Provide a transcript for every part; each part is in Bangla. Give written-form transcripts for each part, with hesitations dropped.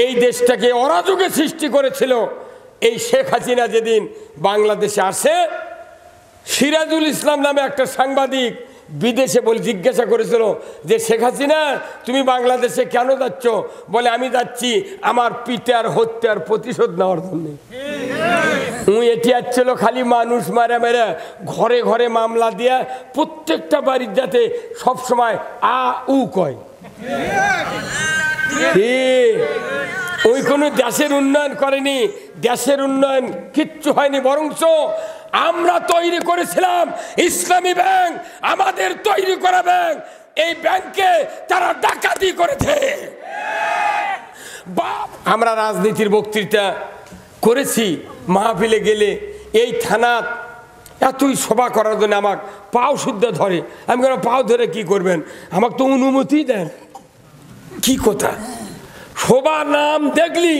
এই দেশটাকে অরাজকে সৃষ্টি করেছিল। এই শেখ হাসিনা যেদিন বাংলাদেশে আসে, সিরাজুল ইসলাম নামে একটা সাংবাদিক বিদেশে বলে জিজ্ঞাসা করেছিল যে শেখ হাসিনা তুমি বাংলাদেশে কেন যাচ্ছ? বলে আমি যাচ্ছি আমার পিতার হত্যার প্রতিশোধ নেওয়ার জন্য। এটি আসছিল খালি মানুষ মারা মেরে ঘরে ঘরে মামলা দিয়া প্রত্যেকটা বাড়ির যাতে সবসময় আ উ কয়। ওই কোনো দেশের উন্নয়ন করেনি, দেশের উন্নয়ন কিচ্ছু হয়নি, বরঞ্চ আমরা তৈরি করেছিলাম ইসলামী ব্যাংক, আমাদের তৈরি করা ব্যাংক, এই ব্যাংকে তারা ডাকাতি করেছে। আমরা রাজনীতির বক্তৃতা করেছি, মাহফিলে গেলে এই থানা এতই সভা করার জন্য আমাকে পাও শুদ্ধ ধরে। আমি কেন পাও ধরে কি করবেন, আমাকে তো অনুমতি দেন। কি কথা, সভা নাম দেখলি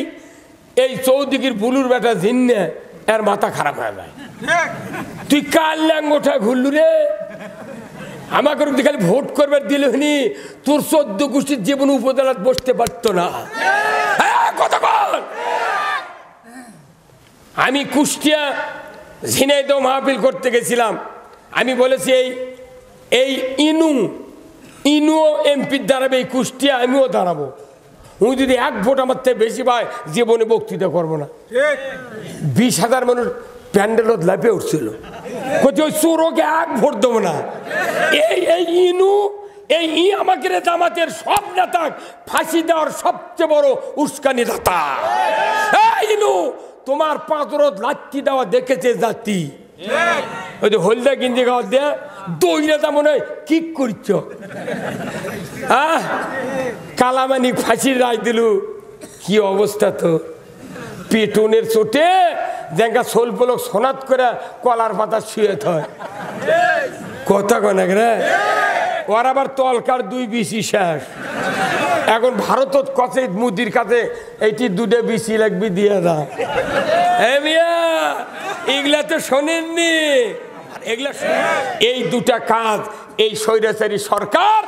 এই চৌদিকির বুলুর বেটা জিন্নে এর মাথা খারাপ হয়ে যায়। তুই কাল ল্যাঙ্গোটা ঘুরলু রে, আমাকে খালি ভোট করবার দিলে হনি তোর 14 গোষ্ঠীর জীবন উপজেলায় বসতে পারতো না। আমি কুষ্টিয়া ঝিনাইদহ মাহফিল করতে গেছিলাম, আমি বলেছি এই ইনুও এমপির দাঁড়াবে এই কুষ্টিয়া, আমিও দাঁড়াবো। উনি যদি 1 ভোট আমার থেকে বেশি পায় জীবনে বক্তৃতা করবো না। 20,000 মানুষ প্যান্ডেলত লাফে উঠছিল, ওই চোরকে 1 ভোট দেবো না। এই আমাকে জামাতের সব নেতা ফাঁসি দেওয়ার সবচেয়ে বড় উস্কানি দাতা। তোমার 5 রোদ লাঠি দেওয়া দেখেছে জাতি, ওই যে হলদা গিঞ্জি খাওয়া দেয়া দইরা তা মনে হয় কি করছ। কালামানি ফাঁসির রায় দিল, কি অবস্থা তো। পেটনের চোটে দেখা সোলপলক সোনাত করে কলার পাতা শুয়ে থয়, কথা কনাক রে। ওর আবার তলকার 2 বিসি শেষ। এখন ভারতত কাছে মুদির কাছে এইটি 2 বিসি লাগবে দিয়ে দা। এগুলা তো শোনেননি, এগুলা এই 2টা কাজ এই স্বৈরাচারী সরকার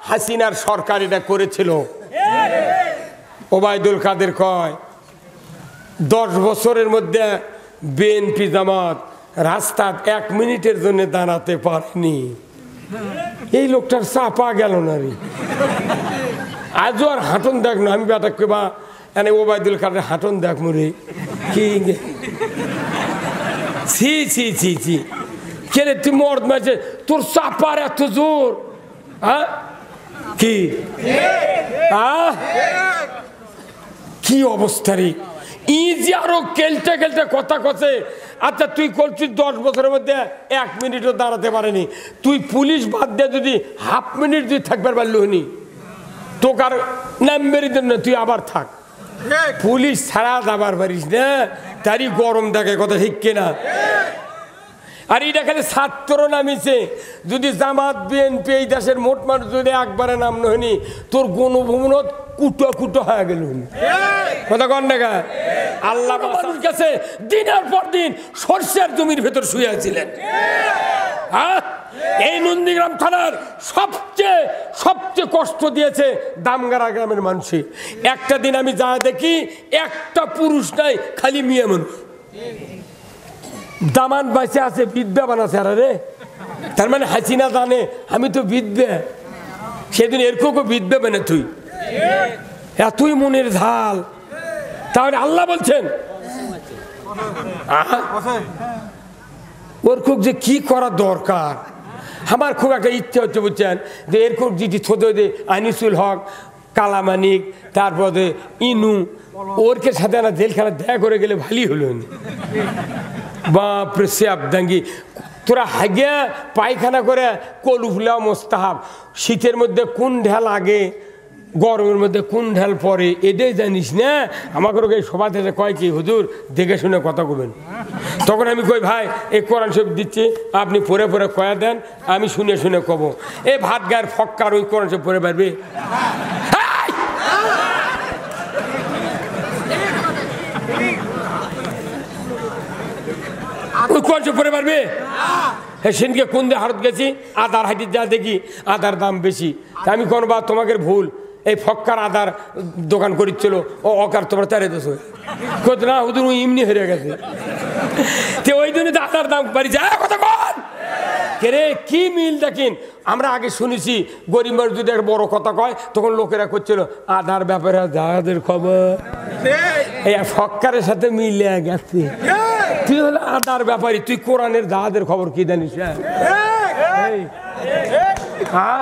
হাসিনার সরকার এটা করেছিল। ওবায়দুল কাদের কয় 10 বছরের মধ্যে বিএনপি জামাত রাস্তা 1 মিনিটের জন্য দাঁড়াতে পারেনি। এই লোকটার চাপা গেল না রে, আজও আর হাঁটন দেখ না। আমি বেটা কেবা এনে ওবায়দুল কাদের হাঁটন দেখ মরে কি ছি ছি ছি ছি কে রে, তুই মর্দ মারছে, তোর চাপার এত জোর। কি অবস্থা রে, ই যে আরো কেলতে কেলতে কথা কছে। আচ্ছা তুই করছিস 10 বছরের মধ্যে 1 মিনিটও দাঁড়াতে পারেনি, তুই পুলিশ বাদ দিয়ে যদি হাফ মিনিট যদি থাকবার পারলি হনি তোকে আর নাম্বারই দেন না, তুই আবার থাক। পুলিশ ছাড়া যাবার পারিস না, তারই গরম থাকে, কথা ঠিক কিনা। আর এটা খালি ছাত্র নামিছে, যদি জামাত বিএনপি এই দেশের মোট মানুষ যদি একবারে নাম নহনি তোর গণভবনত কুটো কুটো হয়ে গেল। কথা কন না, আল্লাহ মানুষ কাছে দিনের পর দিন সর্ষের জমির ভেতর শুয়ে ছিলেন। এই নন্দীগ্রাম থানার সবচেয়ে কষ্ট দিয়েছে দামগাড়া গ্রামের মানুষই। একটা দিন আমি যা দেখি একটা পুরুষ নাই, খালি মেয়ে মানুষ। দামান বাইসে আছে, বিধবা বানাছে। আর রে তার মানে হাসিনা জানে আমি তো বিধবে, সেদিন এরকম বিধবে মানে তুই এতই মনের ঝাল। তাহলে আল্লাহ বলছেন ওর খুব যে কি করা দরকার। আমার খুব একটা ইচ্ছে হচ্ছে বুঝছেন, যে এরকম যদি ছোট আনিসুল হক, কালামানিক, তারপরে ইনু, ওরকে সাথে না জেলখানা দেখা করে গেলে ভালোই হলো। বাপরে সে আবদাঙ্গি, তোরা হাগে পায়খানা করে কলুফলা মোস্তাহাব। শীতের মধ্যে কোন ঢেল আগে, গরমের মধ্যে কোন ঢেল পরে, এটাই জানিস না। আমাকে এই সভা থেকে কয় কি হুজুর দেখে শুনে কথা কবেন। তখন আমি কই ভাই এই কোরআন শরীফ দিচ্ছি, আপনি পরে পরে কয়া দেন, আমি শুনে শুনে কব। এই ভাত গায়ের ফক্কার ওই কোরআন শরীফ পরে পারবে? ওই কোরআন শরীফ পরে পারবে? সেদিনকে কোন দিয়ে হারত গেছি, আদার হাটির যা দেখি আদার দাম বেশি। আমি কোন বা তোমাকে ভুল, এই ফক্কার আদার দোকান করিচ্ছিল ও অকার তোমরা তারে দেশ কত না হুজুর এমনি হেরে গেছে তো ওই জন্য তো আদার দাম বাড়ি যায় কথা কন কে রে কি মিল দেখেন আমরা আগে শুনেছি গরিব মানুষ যদি একটা বড় কথা কয় তখন লোকেরা করছিল আদার ব্যাপারে জাহাজের খবর এই ফক্কারের সাথে মিলে গেছে তুই হলো আদার ব্যাপারী তুই কোরআনের জাহাজের খবর কি জানিস হ্যাঁ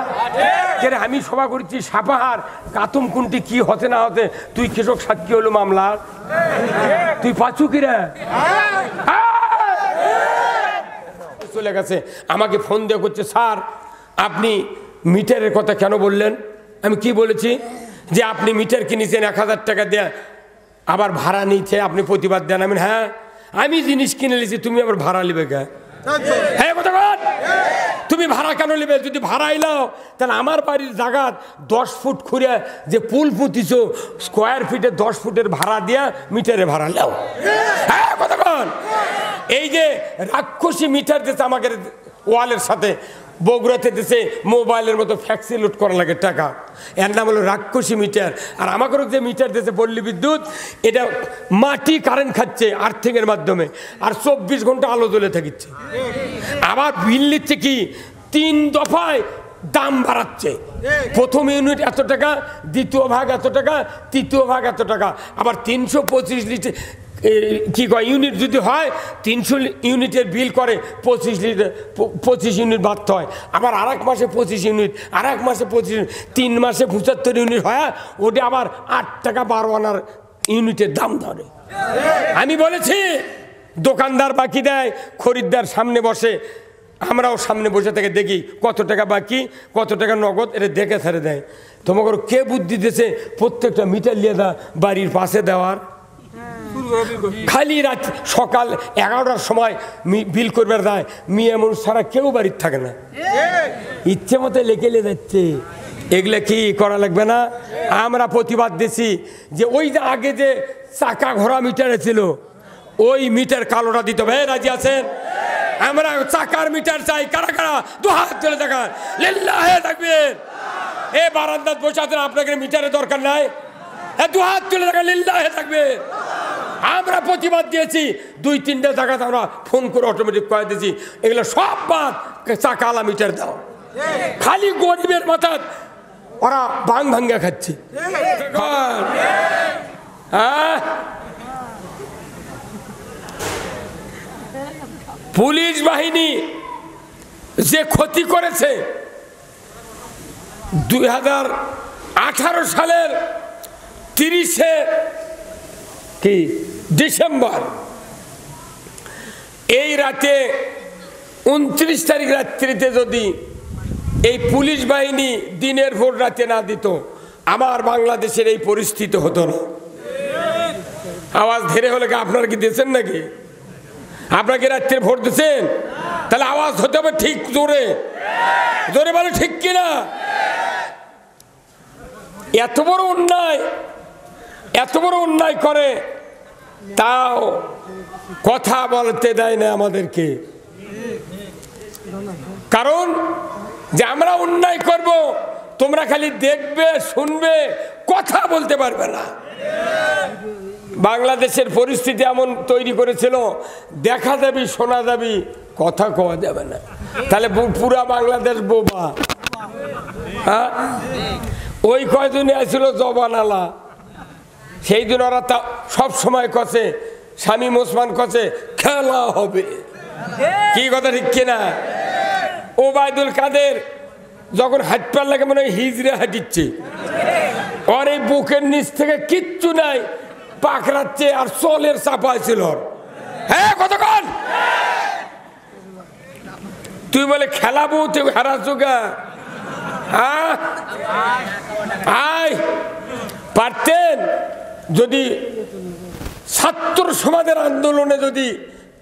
আমি সভা করছি সাপাহার কাতুম কুন্টি কি হতে না হতে তুই কৃষক সাক্ষী হলো মামলার তুই পাচু কিরা চলে গেছে আমাকে ফোন দিয়ে করছে স্যার আপনি মিটারের কথা কেন বললেন আমি কি বলেছি যে আপনি মিটার কিনেছেন 1000 টাকা দিয়ে আবার ভাড়া নিচ্ছে আপনি প্রতিবাদ দেন আমি হ্যাঁ আমি জিনিস কিনে নিয়েছি তুমি আবার ভাড়া নেবে কে হ্যাঁ কথা বল তুমি ভাড়া কেন নেবে যদি ভাড়া এলাও তাহলে আমার বাড়ির জায়গা 10 ফুট খুঁড়ে যে পুল পুঁতিছ স্কোয়ার ফিটে 10 ফুটের ভাড়া দিয়া মিটারে ভাড়া নাও হ্যাঁ কথা বল এই যে রাক্ষসী মিটার দিচ্ছে আমাকে ওয়ালের সাথে বগুড়াতে দিছে মোবাইলের মতো ফ্যাক্সি লোড করা লাগে টাকা এর নাম হলো রাক্ষসী মিটার আর আমাকেও যে মিটার দিয়েছে পল্লী বিদ্যুৎ এটা মাটি কারেন্ট খাচ্ছে আর্থিংয়ের মাধ্যমে আর 24 ঘন্টা আলো জ্বলে থাকিচ্ছে আবার বিল নিচ্ছে কি 3 দফায় দাম বাড়াচ্ছে প্রথম ইউনিট এত টাকা দ্বিতীয় ভাগ এত টাকা তৃতীয় ভাগ এত টাকা আবার 325 লিটার কি কয় ইউনিট যদি হয় 300 ইউনিটের বিল করে 25 ইউনিট বাড়তে হয় আবার আরেক মাসে 25 ইউনিট আরেক মাসে 25 3 মাসে 75 ইউনিট হয় ওটা আবার 8 টাকা 12 আনার ইউনিটের দাম ধরে আমি বলেছি দোকানদার বাকি দেয় খরিদ্দার সামনে বসে আমরাও সামনে বসে থেকে দেখি কত টাকা বাকি কত টাকা নগদ এটা দেখে ছেড়ে দেয় তোমাকে কে বুদ্ধি দিয়েছে প্রত্যেকটা মিটার নিয়ে বাড়ির পাশে দেওয়ার খালি রাত সকাল 11টার সময় বিল করবার যায় মেয়ে মানুষ ছাড়া কেউ বাড়ির থাকে না ইচ্ছে মতো লেগে যাচ্ছে এগুলা কি করা লাগবে না আমরা প্রতিবাদ দিছি যে ওই যে আগে যে চাকা ঘোরা মিটারে ছিল ওই মিটার কালোটা দিতে হবে রাজি আছেন আমরা চাকার মিটার চাই কারা কারা দু হাত তুলে দেখান লিল্লাহে তাকবীর এ বারান্দাত বসে আছেন আপনাকে মিটারের দরকার নাই দু হাত তুলে দেখান লিল্লাহে তাকবীর আমরা প্রতিবাদ দিয়েছি 2-3টা জায়গাতে আমরা ফোন করে অটোমেটিক কয়ে দিয়েছি এগুলো সব বাদ চাকালা মিটার দাও খালি গরিবের মাথা ওরা ভাঙ্গা খাচ্ছে হ্যাঁ পুলিশ বাহিনী যে ক্ষতি করেছে 2018 সালের 30 ডিসেম্বর এই রাতে 29 তারিখ রাত্রিতে যদি এই পুলিশ বাহিনী দিনের ভোট রাতে না দিত আমার বাংলাদেশের এই পরিস্থিতি হতো না আওয়াজ ধীরে হলে কি আপনারা কি দিয়েছেন নাকি আপনাকে রাত্রে ভোট দিচ্ছেন তাহলে আওয়াজ হতে হবে ঠিক জোরে জোরে বলে ঠিক কিনা এত বড় অন্যায় করে তাও কথা বলতে দেয় না আমাদেরকে কারণ যে আমরা অন্যায় করব তোমরা খালি দেখবে শুনবে কথা বলতে পারবে না বাংলাদেশের পরিস্থিতি এমন তৈরি করেছিল দেখা যাবি শোনা যাবি কথা কওয়া যাবে না তাহলে পুরা বাংলাদেশ বোবা হ্যাঁ ওই কয়জনে আসছিল জবানালা সেই দিন ওরা সব সময় কছে শামীম ওসমান কছে খেলা হবে কি কথা ঠিক কিনা ওবায়দুল কাদের যখন হাঁটপার লাগে মনে হয় হিজড়ে হাঁটিচ্ছে আর এই বুকের নিচ থেকে কিচ্ছু নাই পাকড়াচ্ছে আর চলের চাপা ছিল হ্যাঁ কতক্ষণ তুই বলে খেলাবো তুই হারাচ্ছ গা আয় পারতেন যদি ছাত্র সমাজের আন্দোলনে যদি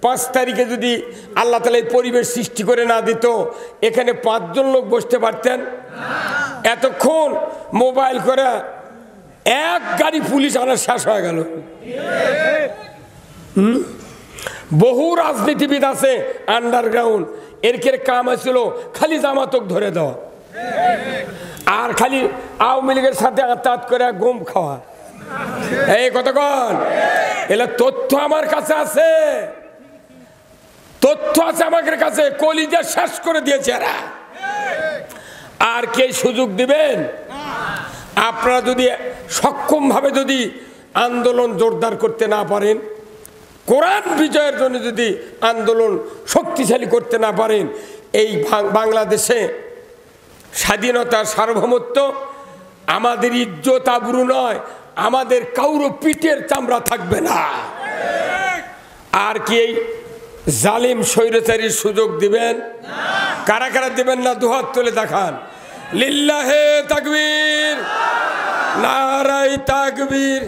5 তারিখে যদি আল্লাহ তাআলা এই পরিবেশ সৃষ্টি করে না দিত এখানে 5 জন লোক বসতে পারতেন এতক্ষণ মোবাইল করে এক গাড়ি পুলিশ আনার শেষ হয়ে গেল বহু রাজনীতিবিদ আছে আন্ডারগ্রাউন্ড এর কাম ছিল খালি জামাতক ধরে দেওয়া আর খালি আওয়ামী লীগের সাথে আত্মাত করে গম খাওয়া। এই কতক্ষণ এলা তথ্য আমার কাছে আছে, তথ্য আছে আমাদের কাছে, কলিজা শেষ করে দিয়েছে এরা। আর কে সুযোগ দিবেন? আপনারা যদি সক্ষম ভাবে যদি আন্দোলন জোরদার করতে না পারেন, কোরআন বিজয়ের জন্য যদি আন্দোলন শক্তিশালী করতে না পারেন, এই বাংলাদেশে স্বাধীনতা সার্বভৌমত্ব আমাদের ইজ্জত আবরু নয়, আমাদের কাউরো পিঠের চামড়া থাকবে না। আর কি এই জালিম স্বৈরাচারীর সুযোগ দিবেন? কারা কারা দিবেন না দুহাত তুলে দেখান। লিল্লাহে তাকবীর, নারায়ে তাকবীর।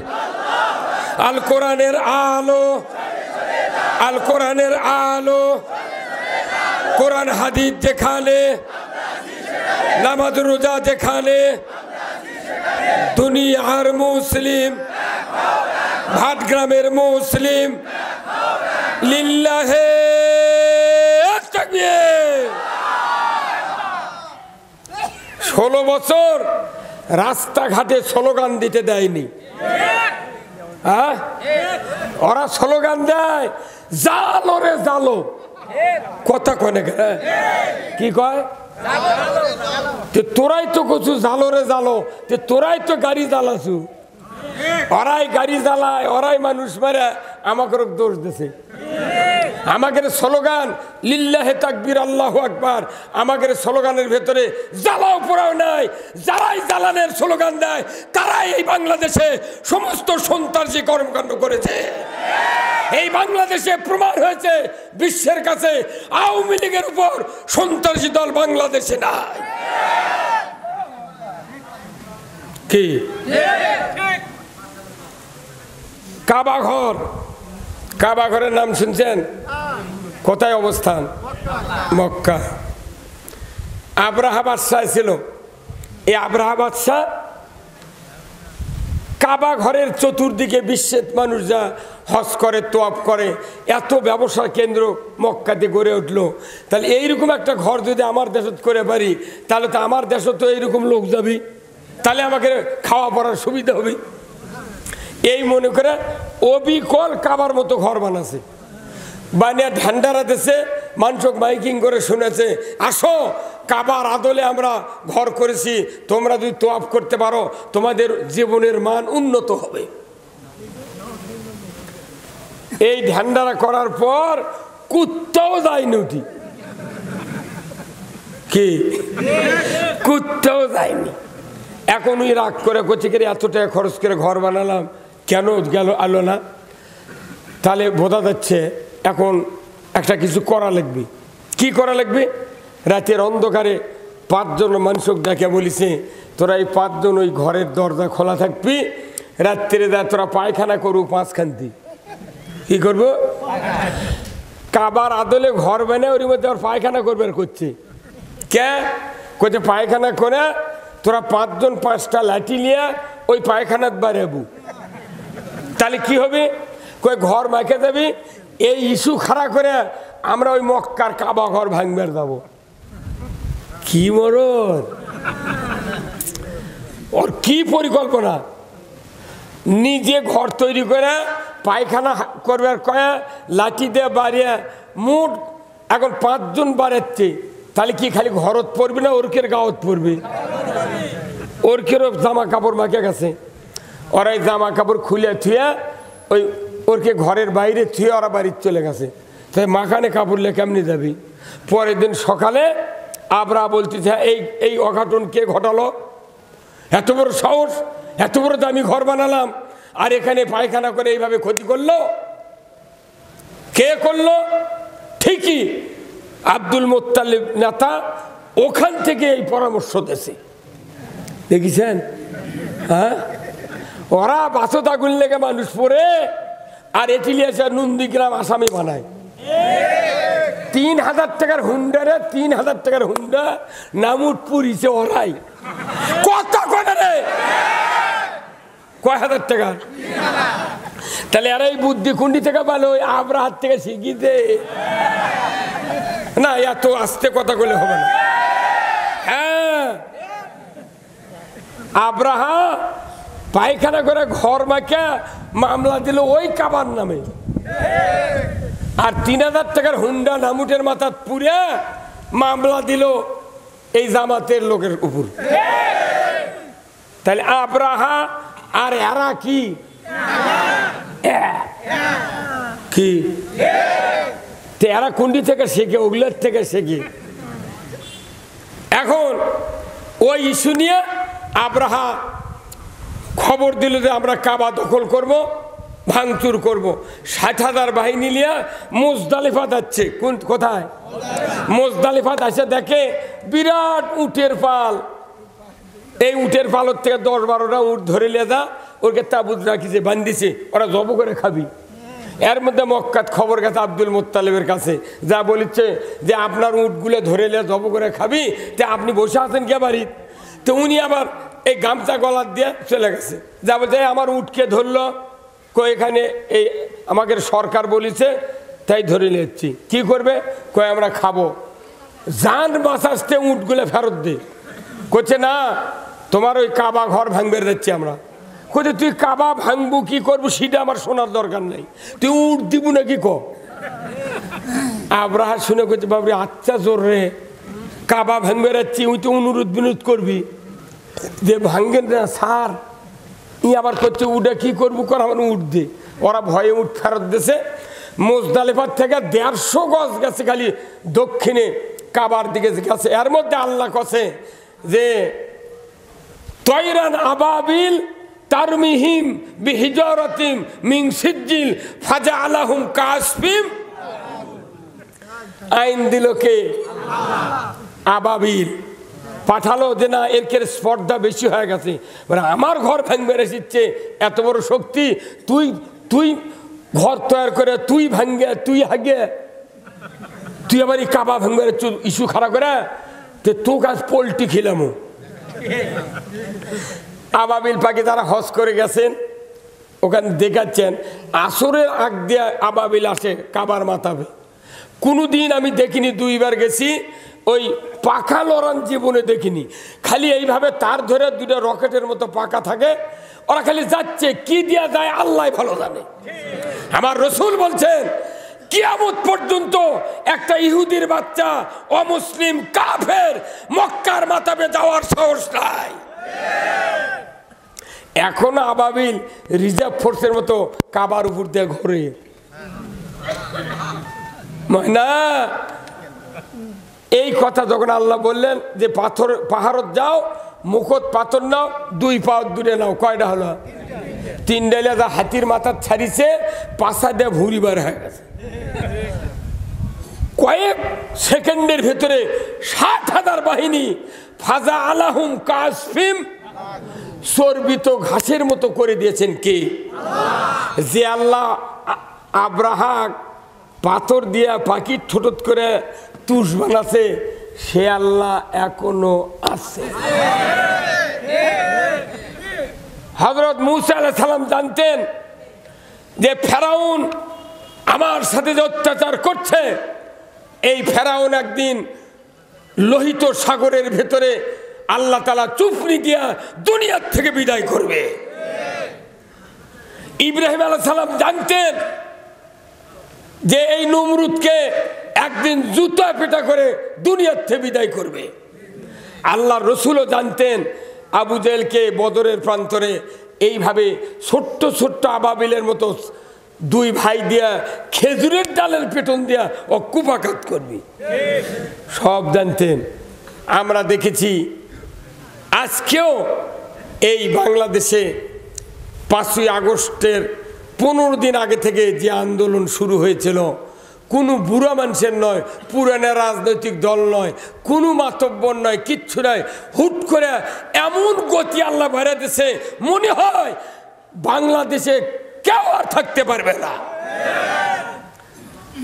আল কোরআনের আলো, আল কোরআনের আলো, কোরআন হাদিস যেখানে, নামাজ রোজা যেখানে, দুনিয়ার মুসলিম, ভাটগ্রামের মুসলিম, লিল্লাহে তাকবীর। 16 বছর রাস্তাঘাটে স্লোগান দিতে দেয়নি। হ্যাঁ, ওরা স্লোগান দেয় জালো রে জালো, কথা কনে কি কয়? তোরাই তো কছু জালো রে জালো, তোরাই তো গাড়ি জ্বালাছু। ওরাই গাড়ি জ্বালায়, ওরাই মানুষ মারে, আমাকে দোষ দিছে। আমাদের স্লোগান লিল্লাহে তাকবীর আল্লাহু আকবার, আমাদের স্লোগানের ভেতরে জ্বালাও পোড়াও নাই। যারাই জ্বালানের স্লোগান দেয় তারাই এই বাংলাদেশে সমস্ত সন্ত্রাসী কর্মকাণ্ড করেছে। এই বাংলাদেশে প্রমাণ হয়েছে বিশ্বের কাছে আওয়ামী লীগের উপর সন্ত্রাসী দল বাংলাদেশে নাই। কি কাবা ঘর, কাবা ঘরের নাম শুনছেন? কোথায় অবস্থান? মক্কা। আব্রাহা বাদশাহ ছিল। এই আব্রাহা বাদশাহ কাবা ঘরের চতুর্দিকে বিশ্বের মানুষ যা হজ করে, তোয়াফ করে, এত ব্যবসা কেন্দ্র মক্কাতে গড়ে উঠলো। তাহলে এইরকম একটা ঘর যদি আমার দেশত করে পারি, তাহলে তো আমার দেশে তো এইরকম লোক যাবি, তাহলে আমাকে খাওয়া পড়ার সুবিধা হবে। এই মনে করে অবিকল কাবার মতো ঘর বানাছে, বানিয়ে ঢান্ডারা দেশে মানুষক মাইকিং করে শুনেছে, আসো কাবার আদলে আমরা ঘর করেছি, তোমরা যদি তোয়াফ করতে পারো তোমাদের জীবনের মান উন্নত হবে। এই ঢান্ডারা করার পর কুত্তাও যায়নি, উঠি কি কুত্তাও যায়নি। এখন ওই রাগ করে করছে, এত টাকা খরচ করে ঘর বানালাম, কেন গেল আলো না? তাহলে বোঝা যাচ্ছে এখন একটা কিছু করা লাগবে। কি করা লাগবে? রাতের অন্ধকারে 5 জন মানুষক ডেকে বলিছে, তোরা এই 5 জন ওই ঘরের দরজা খোলা থাকবি, রাত্রে যা তোরা পায়খানা করু 5 খান্তি। কি করবো? কাবার আদলে ঘর বানিয়ে ওর মধ্যে আর পায়খানা করবে করছে। কে করছে? পায়খানা করে তোরা 5 জন 5টা লাঠি নিয়ে ওই পায়খানাত বাড়াবো। তাহলে কি হবে? কই ঘর মাইকে যাবি। এই ইস্যু খাড়া করে আমরা ওই মক্কার কাবা ঘর ভাঙবার যাব। কি মরদ, ওর কি পরিকল্পনা! নিজে ঘর তৈরি করে পায়খানা করবার কয়ে লাঠি দিয়ে বাড়িয়ে মোট এখন 5 জন বাড়াচ্ছে। তাহলে কি খালি ঘরত পড়বি না ওরকের গাঁত পড়বি? ওরকেরও জামা কাপড় মাকে গেছে, ওরাই জামা কাপড় খুলে থুয়ে ওই ওরকে ঘরের বাইরে থুয়ে ওরা বাড়ির চলে গেছে। তাই মাখানে কাপড় লে কেমনি যাবি? পরের দিন সকালে আবরাহা বলতেছে, এই অঘটন কে ঘটালো? এত বড় সাহস, এত বড় দামি ঘর বানালাম আর এখানে পায়খানা করে এইভাবে ক্ষতি করলো। কে করলো? ঠিকই আব্দুল মুত্তালিব নেতা ওখান থেকে এই পরামর্শ দিয়েছে। দেখেছেন? হ্যাঁ, ওরা বাসত আগুন লেগে মানুষ পড়ে আর এটিলিয়াসা নন্দীগ্রাম আসামি বানায়। 3000 টাকার হুন্ডারে 3000 টাকার হুন্ডা নামুট পুরিছে ওরাই। কত করে রে? কয় হাজার টাকা? তাহলে এরা এই বুদ্ধি কুন্ডি থেকে ভালো, ওই আবরাহার থেকে শিখিতে না। এত আস্তে কথা বলে হবে না। হ্যাঁ, আব্রাহা পায়খানা করে ঘর মাকে মামলা দিল ওই কাবার নামে, আর 3000 টাকার হুন্ডা নামুটের মাথা পুড়ে মামলা দিল এই জামাতের লোকের উপর। তাহলে আব্রাহা আর এরা কি কি এরা কুন্ডি থেকে শেখে, ওগুলোর থেকে শেখে। এখন ওই ইস্যু নিয়ে আব্রাহা খবর দিল যে আমরা কাবা দখল করব, ভাঙচুর করব। 60,000 বাহিনী নিয়ে মুজদালিফা যাচ্ছে। কোথায়? মুজদালিফা এসে দেখে বিরাট উটের পাল। এই উটের পালর থেকে 10-12টা উট ধরে নিয়ে যা, ওকে তাবুত রাখিছে, বান্ধিছে, ওরা জব করে খাবি। এর মধ্যে মক্কাত খবর গেছে আব্দুল মুত্তালিবের কাছে, যা বলিচ্ছে যে আপনার উটগুলো ধরে নিয়ে জব করে খাবি, তা আপনি বসে আছেন কে বাড়ি? তো উনি আবার এই গামছা গলার দিয়ে চলে গেছে, যা বলছে আমার উটকে ধরলো, কই এখানে এই আমাদের সরকার বলেছে তাই ধরে নিচ্ছি। কি করবে? কই আমরা খাবো। জান বাঁচাতে উটগুলো ফেরত দে। করছে না, তোমার ওই কাবা ঘর ভাঙবে যাচ্ছি আমরা। কোথায় তুই কাবা ভাঙবো, কি করবো সেটা আমার শোনার দরকার নেই, তুই উঠ দিব নাকি ক। আব্রাহা শুনে করছে বাবরি আচ্ছা জোর রে, কাবা ভাঙবে যাচ্ছি, ওই তো অনুরোধ বিনোদ করবি যে ভাঙবেন না সার। ই আবার করছে উঠে কি করবো কর, আমার উঠ দে। ওরা ভয়ে উঠ ফেরত দিয়েছে। মুজদালিফার থেকে 150 গজ গেছে খালি দক্ষিণে কাবার দিকে গেছে। এর মধ্যে আল্লাহ কছে যে তয়রান আবাবিল তারমিহিম বিহিজারাতিম মিন সিজ্জিল ফাজআলাহুম কাসফিম। আইন দিল কে? আবাবিল পাঠালো যে না এর স্পর্ধা বেশি হয়ে গেছে, মানে আমার ঘর ভাঙবে রেসিচ্ছে, এত বড় শক্তি, তুই তুই ঘর তৈরি করে তুই ভাঙ্গে, তুই হাগে, তুই আবার এই কাবা ভাঙবে ইস্যু খারাপ করে, তো কাজ পোল্ট্রি খেলাম। আবাবিল পাখি তারা হজ করে গেছেন, ওখানে দেখাচ্ছেন আসরের আগ দিয়ে আবাবিল আসে কাবার মাথাবে। কোনোদিন আমি দেখিনি, 2বার গেছি, ওই পাখা লড়ান জীবনে দেখিনি। খালি এইভাবে তার ধরে 2টা রকেটের মতো পাখা থাকে, ওরা খালি যাচ্ছে, কি দিয়া যায় আল্লাহ ভালো জানে। আমার রসুল বলছেন কিয়ামত পর্যন্ত একটা ইহুদির বাচ্চা অমুসলিম কাফের মক্কার মাথাবে যাওয়ার সাহস নাই। এখনো আবাবিল রিজার্ভ ফোর্সের মতো কাবার উপর দিয়ে ঘোরে না। এই কথা যখন আল্লাহ বললেন যে পাহাড়ত যাও, মুখত পাথর নাও, 2 পা দূরে নাও, কয়টা হলো? 3 ডাইলে যা হাতির মাথার ছাড়িছে, পাশা দিয়ে ভুরিবার হয়ে গেছে। কয়েক সেকেন্ডের ভেতরে 60,000 বাহিনী ফাজা আলাহুম কাসফিম, চর্বিত ঘাসের মতো করে দিয়েছেন কে? যে আল্লাহ আব্রাহা পাথর দিয়া পাখির ঠোঁট করে তুষ বানাছে, সে আল্লাহ এখনো আছে। হযরত মূসা আলাইহিস সালাম জানতেন যে ফেরাউন আমার সাথে যে অত্যাচার করছে, এই ফেরাউন একদিন লোহিত সাগরের ভেতরে আল্লাহ তাআলা চুপনি দিয়া দুনিয়ার থেকে বিদায় করবে। ইব্রাহিম আলাইহিস সালাম জানতেন যে এই নমরুদকে একদিন জুতা পেটা করে দুনিয়ার থেকে বিদায় করবে। আল্লাহর রসুলও জানতেন আবু জেহেলকে বদরের প্রান্তরে এইভাবে ছোট্ট ছোট্ট আবাবিলের মতো 2 ভাই দিয়া খেজুরের ডালের পেটন দিয়া ও কুপাকাত করবি, সব জানতেন। আমরা দেখেছি আজকেও এই বাংলাদেশে 5ই আগস্টের 15 দিন আগে থেকে যে আন্দোলন শুরু হয়েছিল, কোনো বুড়া মানুষের নয়, পুরানা রাজনৈতিক দল নয়, কোনো মাতব্বর নয়, কিচ্ছু নয়, হুট করে এমন গতি আল্লাহ ভরে দিয়েছে, মনে হয় বাংলাদেশে কেউ আর থাকতে পারবে না।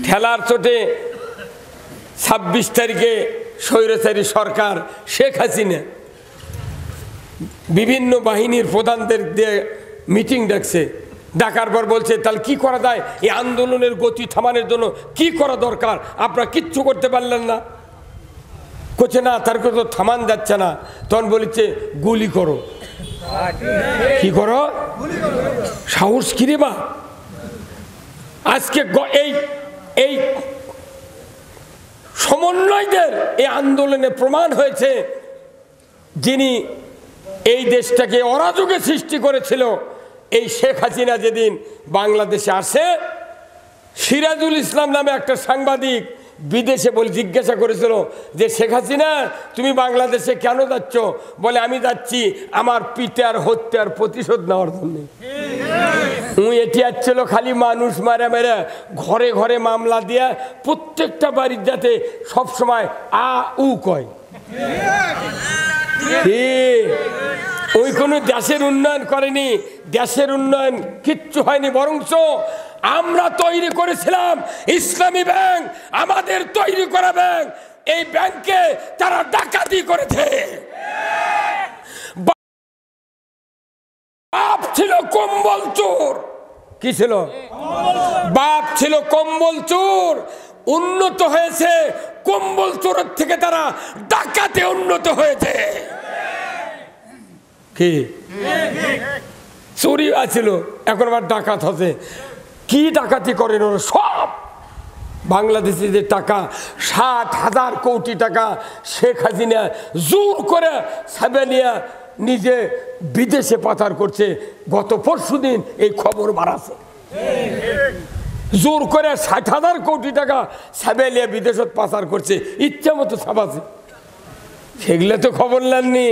ঠেলার চোটে 26 তারিখে স্বৈরাচারী সরকার শেখ হাসিনা বিভিন্ন বাহিনীর প্রধানদের দিয়ে মিটিং ডাকছে। ডাকার পর বলছে তাহলে কি করা যায়, এই আন্দোলনের গতি থামানোর জন্য কি করা দরকার? আপনারা কিচ্ছু করতে পারলেন না। করছে না, তার তো থামান যাচ্ছে না। তখন বলেছে গুলি করো। কি করো? সাহস কিরে বা? আজকে এই সমন্বয়দের এই আন্দোলনে প্রমাণ হয়েছে যিনি এই দেশটাকে অরাজকে সৃষ্টি করেছিল, এই শেখ হাসিনা যেদিন বাংলাদেশে আসে, সিরাজুল ইসলাম নামে একটা সাংবাদিক বিদেশে বলে জিজ্ঞাসা করেছিল যে শেখ হাসিনা তুমি বাংলাদেশে কেন যাচ্ছ? বলে আমি যাচ্ছি আমার পিতার হত্যার প্রতিশোধ নেওয়ার জন্য। এটি আসছিল খালি মানুষ মারা মেরে ঘরে ঘরে মামলা দিয়া প্রত্যেকটা বাড়ির যাতে সবসময় আ উ কয়। ওই কোনো দেশের উন্নয়ন করেনি, দেশের উন্নয়ন কিচ্ছু হয়নি, বরঞ্চ আমরা তৈরি করেছিলাম ইসলামী ব্যাংক, আমাদের তৈরি করা ব্যাংক, এই ব্যাংকে তারা ডাকাতি করেছে। বাপ ছিল কম্বল চোর। কি ছিল? বাপ ছিল কম্বল চোর। উন্নত হয়েছে কম্বল চোরের থেকে, তারা ডাকাতে উন্নত হয়েছে। কি চুরি আছিল, এখন আবার ডাকাত হচ্ছে। কি ডাকাতি করেন ওরা? সব বাংলাদেশে যে টাকা 60,000 কোটি টাকা শেখ হাসিনা জোর করে সাবেলিয়া নিজে বিদেশে পাচার করছে। গত পরশুদিন এই খবর বাড়াছে, জোর করে 60,000 কোটি টাকা সাবেলিয়া বিদেশত পাচার করছে, ইচ্ছা মতো ছাপাছে। সেগুলো তো খবর নেননি।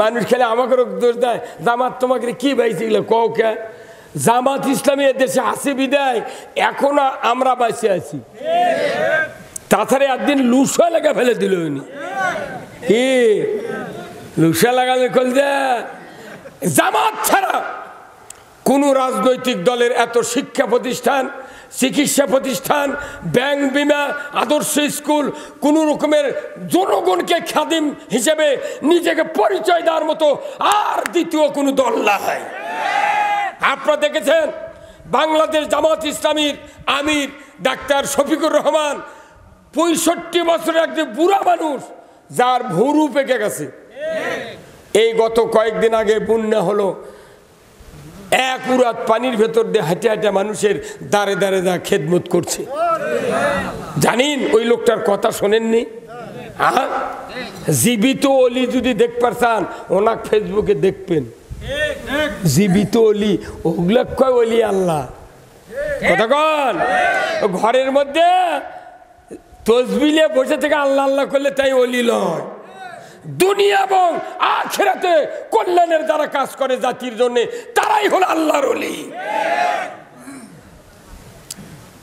মানুষ খেলে আমাকে দোষ দেয়, জামাত তোমাকে কি বাইছে কও কে? জামাত ইসলামী দেশে আসে বিদায় এখনো আমরা বাঁচে আছি। তাছাড়া একদিন লুসা লাগা ফেলে দিল উনি। কি লুসা লাগালে কল দে? জামাত ছাড়া কোন রাজনৈতিক দলের এত শিক্ষা প্রতিষ্ঠান, চিকিৎসা প্রতিষ্ঠান, ব্যাংক, বিমা, আদর্শ স্কুল, কোন রকমের জনগণকে খাদিম হিসেবে নিজেকে পরিচয় দেওয়ার মতো আর দ্বিতীয় কোনো দল নাই। আপনারা দেখেছেন বাংলাদেশ জামাত ইসলামীর আমির ডাক্তার শফিকুর রহমান 65 বছরের একজন বুড়া মানুষ, যার ভুরু পেকে গেছে। এই গত কয়েকদিন আগে বন্যা হলো, এক উরাত পানির ভেতর দিয়ে হাঁটে হাঁটে মানুষের দাঁড়ে দাঁড়ে যা খেদমত করছে। জানেন ওই লোকটার কথা শোনেননি? জীবিত অলি যদি দেখতে চান ওনাকে ফেসবুকে দেখবেন। জীবিত অলি, ওগুলা কয় অলি আল্লাহ। কথা কন, ঘরের মধ্যে তসবিলে বসে থেকে আল্লাহ আল্লাহ করলে তাই অলি লয়। দুনিয়া এবং আখিরাতে কল্যাণের যারা কাজ করে জাতির জন্য, তারাই হলো আল্লাহর ওলি।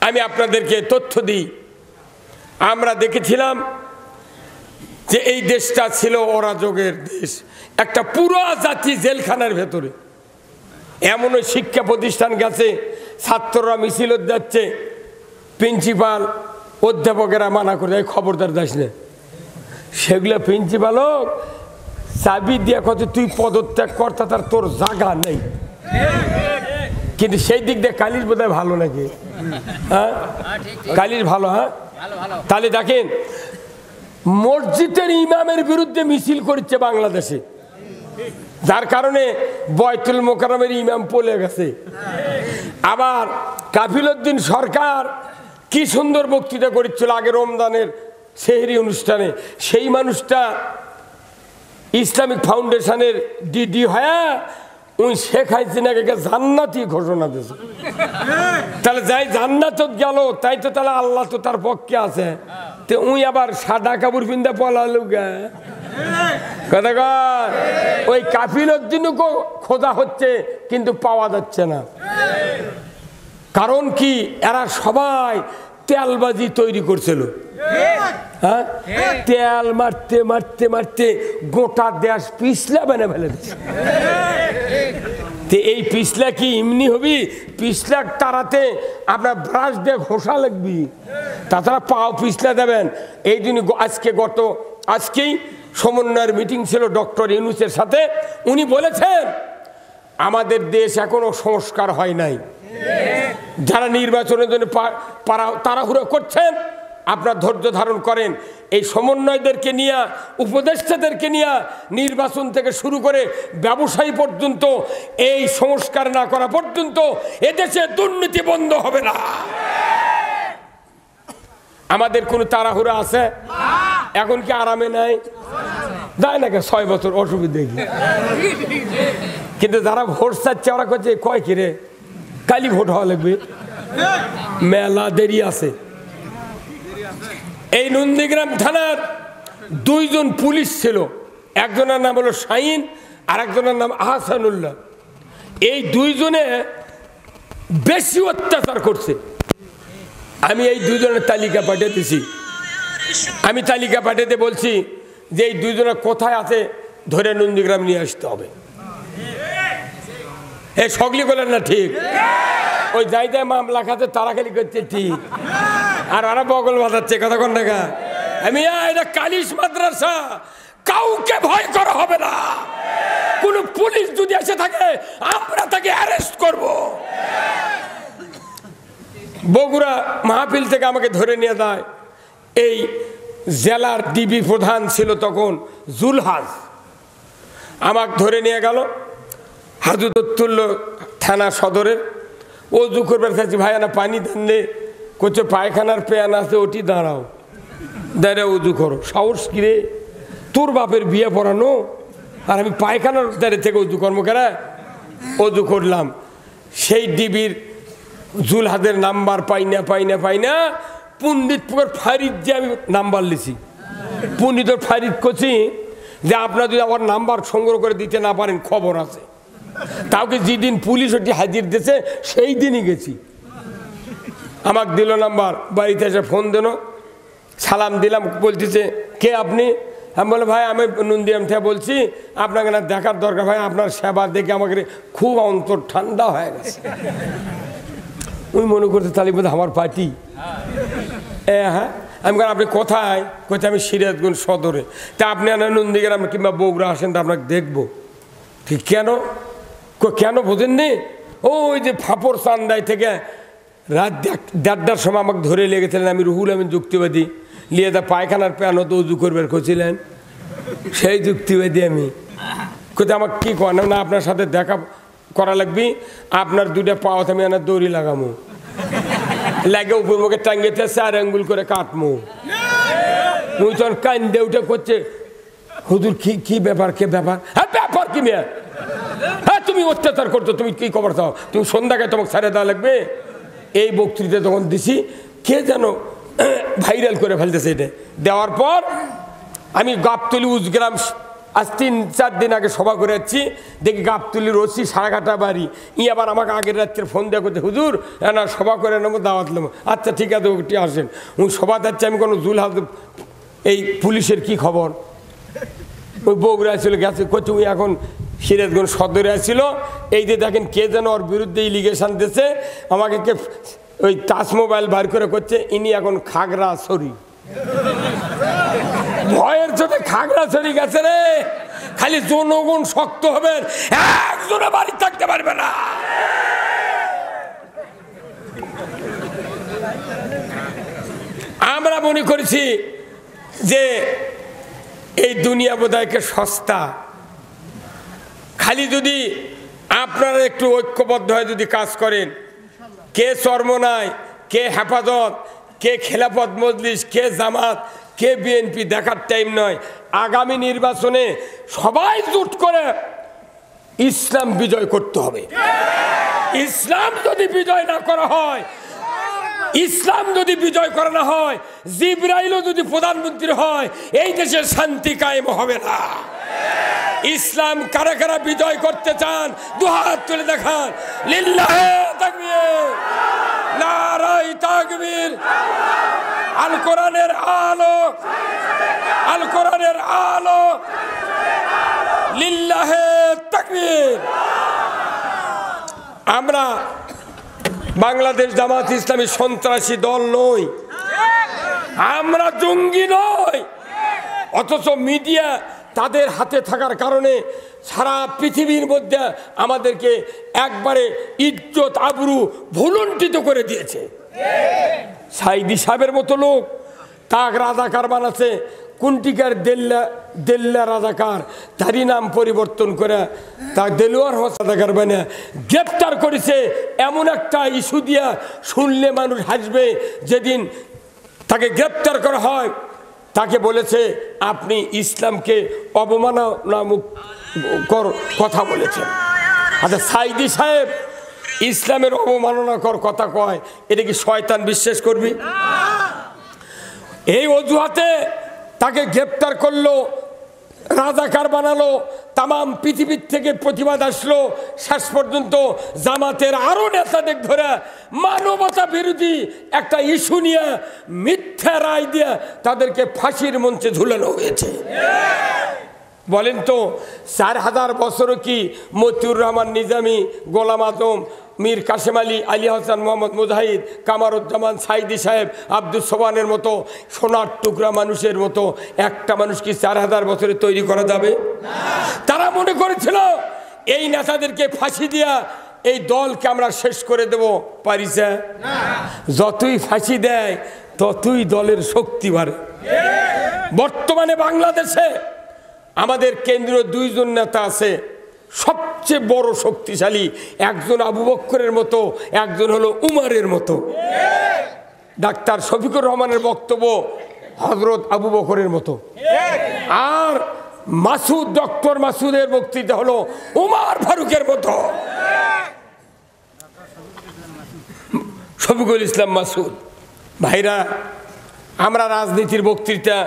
আমি আপনাদেরকে তথ্য দিই, আমরা দেখেছিলাম যে এই দেশটা ছিল অরাজকের দেশ, একটা পুরো জাতি জেলখানার ভেতরে। এমন ওই শিক্ষা প্রতিষ্ঠান গেছে, ছাত্ররা মিছিল যাচ্ছে, প্রিন্সিপাল অধ্যাপকেরা মানা করে খবরদার যাস না। সেগুলো প্রিন্সিপালও চাবি দিয়া কত তুই পদত্যাগ কর, তার তোর জায়গা নেই। কিন্তু সেই দিক দিয়ে কালির বোধহয় ভালো নাকি? হ্যাঁ, কালির ভালো। হ্যাঁ, তাহলে দেখেন মসজিদের ইমামের বিরুদ্ধে মিছিল করছে বাংলাদেশে, যার কারণে বয়তুল মোকাররমের ইমাম পলে গেছে। আবার কাফিলউদ্দিন সরকার কি সুন্দর বক্তৃতা করেছিল আগে রমজানের সেহরি অনুষ্ঠানে, সেই মানুষটা ইসলামিক ফাউন্ডেশনের ডিডি হয়ে ওই শেখ হাসিনাকে জান্নাতি ঘোষণা দিয়েছে। তাহলে যাই জান্নাত গেল, তাই তো তাহলে আল্লাহ তো তার পক্ষে আছে। তো উই আবার সাদা কাপড় পিন্দা পলালো গা। কথা কর, ওই কাফিলউদ্দিনকে খোঁজা হচ্ছে কিন্তু পাওয়া যাচ্ছে না। কারণ কি, এরা সবাই তেলবাজি তৈরি করছিল। হ্যাঁ, তেল মারতে মারতে মারতে গোটা দেশ পিছলা বানা ফেলে দিচ্ছে। এই পিছলা কি এমনি হবি? পিছলা তারাতে আপনার ব্রাশ দিয়ে ঘষা লাগবি, তাছাড়া পাও পিছলা দেবেন। এই জন্য আজকেই সমন্বয়ের মিটিং ছিল ডক্টর ইউনূসের সাথে। উনি বলেছেন আমাদের দেশ এখনো সংস্কার হয় নাই। যারা নির্বাচনের জন্য তাড়াহুড়ো করছেন, আপনার ধৈর্য ধারণ করেন। এই সমন্বয়দেরকে নিয়ে, উপদেষ্টাদেরকে নিয়ে নির্বাচন থেকে শুরু করে ব্যবসায়ী পর্যন্ত এই সংস্কার না করা পর্যন্ত এদেশে দুর্নীতি বন্ধ হবে না। আমাদের কোনো তাড়াহুড়া আছে? এখন কি আরামে নাই? যায় না 6 বছর অসুবিধা কি? কিন্তু যারা ভোট চাচ্ছে ওরা করছে কয় কিরে কালি ভোট হওয়া লাগবে, মেলা দেরি আছে। এই নন্দীগ্রাম থানার 2 জন পুলিশ ছিল, একজনের নাম হলো শাহিন আর একজনের নাম আহসানুল্লাহ। এই 2 জনে বেশি অত্যাচার করছে। আমি এই 2 জনের তালিকা পাঠিয়ে দিছি। আমি তালিকা পাঠাতে বলছি যে এই 2 জনের কোথায় আছে ধরে নন্দীগ্রাম নিয়ে আসতে হবে। এই সকলি বলেন না ঠিক? ওই যাই যাই মামলা খাতে তারা খালি করছে ঠিক, আর ওরা বগল বাজাচ্ছে কথা কোন টাকা। আমি এটা কালিশ মাদ্রাসা, কাউকে ভয় করা হবে না। কোন পুলিশ যদি এসে থাকে আমরা তাকে অ্যারেস্ট করব। বগুড়া মাহফিল থেকে আমাকে ধরে নিয়ে যায় এই জেলার ডিবি প্রধান ছিল তখন জুলহাজ, আমাকে ধরে নিয়ে গেল হাজুতুল্লাহ থানা সদরের। ও করবে চাচ্ছি ভাই না পানি দেনলে করছে পায়খানার পেয়ান আছে ওটি দাঁড়াও, দাঁড়া উজু করো। সাহস কিরে তোর বাপের বিয়ে পড়ানো, আর আমি পায়খানার দাঁড়ে থেকে উজু কর্ম কেরা উজু করলাম। সেই ডিবির জুলহাদের নাম্বার পাই না পণ্ডিতপুর ফারিদ যে আমি নাম্বার লিছি, পণ্ডিতর ফারিদ করছি যে আপনারা যদি আমার নাম্বার সংগ্রহ করে দিতে না পারেন খবর আছে। তাকে যেদিন পুলিশ ওটি হাজির দিয়েছে সেই দিনই গেছি। আমাকে দিল নাম্বার, বাড়িতে এসে ফোন দিল, সালাম দিলাম, বলতেছে কে আপনি? আমি বলে ভাই আমি নন্দীগ্রাম থেকে বলছি, আপনাকে না দেখার দরকার ভাই, আপনার সেবা দেখে আমাকে খুব অন্তর ঠান্ডা হয়ে গেছে। ওই মনে করতে তাহলে বোধ আমার পার্টি। হ্যাঁ আমি বললাম আপনি কোথায়? কোথায়? আমি সিরাজগঞ্জ সদরে। তা আপনি নন্দীগ্রাম কিংবা বগুড়া আসেন তো আপনাকে দেখবো। ঠিক কেন? কেন বোঝেননি? ওই যে ফাপড় চান্দাই থেকে রাত 1:30টার সময় আমাকে ধরে লেগেছিলেন। আমি রুহুল আমিন যুক্তিবাদী লিয়ে দা পায়খানার প্যান তো উজু করবার করছিলেন, সেই যুক্তিবাদী আমি। কোথায় আমাকে কী করেন না আপনার সাথে দেখা করা লাগবি, আপনার 2টা পাওয়াতে আমি আনার দড়ি লাগামো, লাগে উপর মুখে টাঙ্গিতে 4 আঙ্গুল করে কাটমো। মুই তখন কান্দে উঠে করছে হুজুর কি ব্যাপার? কে ব্যাপার? হ্যাঁ ব্যাপার কি মেয়ে? হ্যাঁ তুমি অত্যাচার করছো, তুমি কি খবর চাও? তুমি সন্ধ্যাকে তোমাকে ছেড়ে দেওয়া লাগবে। এই বক্তৃতা যখন দিছি কে যেন ভাইরাল করে ফেলতেছে। এটা দেওয়ার পর আমি গাবতলি উজগ্রাম আজ 3-4 দিন আগে সভা করে যাচ্ছি, দেখি গাবতলির ওসি সারাঘাটা বাড়ি। আবার আমাকে আগের রাত্রে ফোন দেওয়া করতে হুজুর না সভা করে নেবো, দাওয়াত নেবো। আচ্ছা ঠিক আছে ওটি আসেন। ওই সভা যাচ্ছে, আমি কোনো জুলহাজ এই পুলিশের কি খবর? ওই বগুড়া আসছিল গেছে করছে, ওই এখন সিরাজগঞ্জ সদরে আসছিল। এই যে দেখেন কে যেন ওর বিরুদ্ধে ইলিগেশন দিয়েছে, আমাকে কে ওই টাচ মোবাইল বার করে করছে ইনি এখন খাগড়াছড়ি। ভয়ের চোটে খাগড়াছড়ি গেছে রে। খালি জনগণ শক্ত হবেন, একজনে বাড়ি থাকতে পারবে না। আমরা মনে করেছি যে এই দুনিয়া বোধহয় সস্তা, খালি যদি আপনারা একটু ঐক্যবদ্ধ হয়ে যদি কাজ করেন, কে চরমনাই, কে হেফাজত, কে খেলাফত মজলিস, কে জামাত, কে বিএনপি দেখার টাইম নয়। আগামী নির্বাচনে সবাই জোট করে ইসলাম বিজয় করতে হবে। ইসলাম যদি বিজয় না করা হয়, ইসলাম যদি বিজয় করা না হয়, জিবরাইলও যদি প্রধানমন্ত্রী হয়, এই দেশে শান্তি কায়েম হবে না। ইসলাম কারা কারা বিজয় করতে চান দুহাত তুলে দেখান। লিল্লাহে তাকবীর, নারায়ে তাকবীর। আল কোরআনের আলো, আল কোরআনের আলো, লিল্লাহে তাকবীর। আমরা বাংলাদেশ জামাত ইসলামী সন্ত্রাসী দল নই, আমরা জঙ্গি নই। অথচ মিডিয়া তাদের হাতে থাকার কারণে সারা পৃথিবীর মধ্যে আমাদেরকে একবারে ইজ্জত আবরু ভুলুণ্ঠিত করে দিয়েছে। সাইদি সাহেবের মতো লোক তাক রাজাকার বানাচ্ছে, কুন্টিকার দেল্লা রাজাকার, তারই নাম পরিবর্তন করে তা দেলোয়ার রাজাকার বানা গ্রেপ্তার করেছে। এমন একটা ইস্যু দিয়া শুনলে মানুষ হাসবে। যেদিন তাকে গ্রেপ্তার করা হয় তাকে বলেছে আপনি ইসলামকে অবমাননামূলক কথা বলেছেন। আচ্ছা, সাইদি সাহেব ইসলামের অবমাননাকর কথা কয়, এটা কি শয়তান বিশ্বাস করবি? এই অজুহাতে তাকে গ্রেপ্তার করলো, রাজাকার বানালো, তাম পৃথিবীর থেকে প্রতিবাদ আসলো। শেষ পর্যন্ত জামাতের আরো নেতাদের ধরে মানবতা বিরোধী একটা ইস্যু নিয়ে মিথ্যা রায় দিয়ে তাদেরকে ফাঁসির মঞ্চে ঝুলানো হয়েছে। বলেন তো 4000 বছরও কি মতিউর রহমান নিজামী, গোলাম আজম, মীর কাসেম আলী, আলী হাসান, মোহাম্মদ মুজাহিদ, কামারুজ্জামান, সাইদি সাহেব, আব্দুল সোবানের মতো সোনার টুকরা মানুষের মতো একটা মানুষ কি 4000 বছরে তৈরি করা যাবে? তারা মনে করেছিল এই নেতাদেরকে ফাঁসি দিয়া এই দলকে আমরা শেষ করে দেব, পারিছে? যতই ফাঁসি দেয় ততই দলের শক্তি বাড়ে। বর্তমানে বাংলাদেশে আমাদের কেন্দ্রীয় 2 জন নেতা আছে, সবচেয়ে বড় শক্তিশালী। একজন আবু বকরের মতো, একজন হলো উমারের মতো। ডাক্তার শফিকুর রহমানের বক্তব্য হযরত আবু বকরের মতো, আর মাসুদ, ডক্টর মাসুদের বক্তৃতা হলো উমার ফারুকের মতো। শফিকুল ইসলাম মাসুদ ভাইরা, আমরা রাজনীতির বক্তৃতা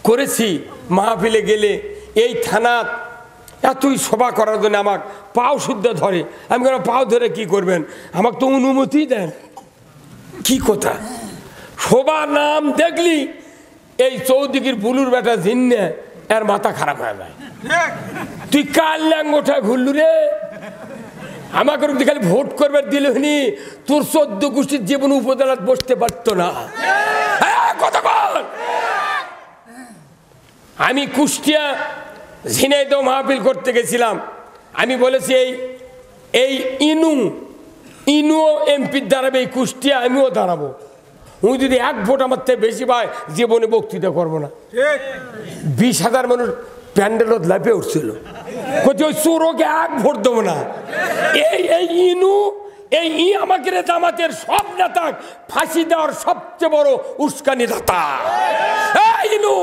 করেছি, মাহফিলে গেলে এই থানাত এতই সভা করার জন্য আমাকে পাও শুদ্ধ ধরে। আমি কেন পাও ধরে কি করবেন? আমাকে তো অনুমতি দেন। কি কথা, সবার নাম দেখলি এই চৌদিকির বুলুর বেটা জিন্নে এর মাথা খারাপ হয়ে যায়। তুই কাল ল্যাঙ্গোটা ঘুরলু রে, আমাকে খালি ভোট করবার দিল নি, তোর 14 গোষ্ঠীর জীবন উপজেলাত বসতে পারতো না। কথা বল। আমি কুষ্টিয়া ঝিনাইদহ মাহফিল করতে গেছিলাম। আমি বলেছি এই ইনুও এমপির দাঁড়াবে এই কুষ্টিয়া, আমিও দাঁড়াবো। উনি যদি 1 ভোট আমার থেকে বেশি পায় জীবনে বক্তৃতা করবো না। 20,000 মানুষ প্যান্ডেলত লাফে উঠছিল, ওই চোরকে 1 ভোট দেবো না। এই ইনু আমাকে জামাতের সব নেতা ফাঁসি দেওয়ার সবচেয়ে বড় উস্কানি দাতা। ইনু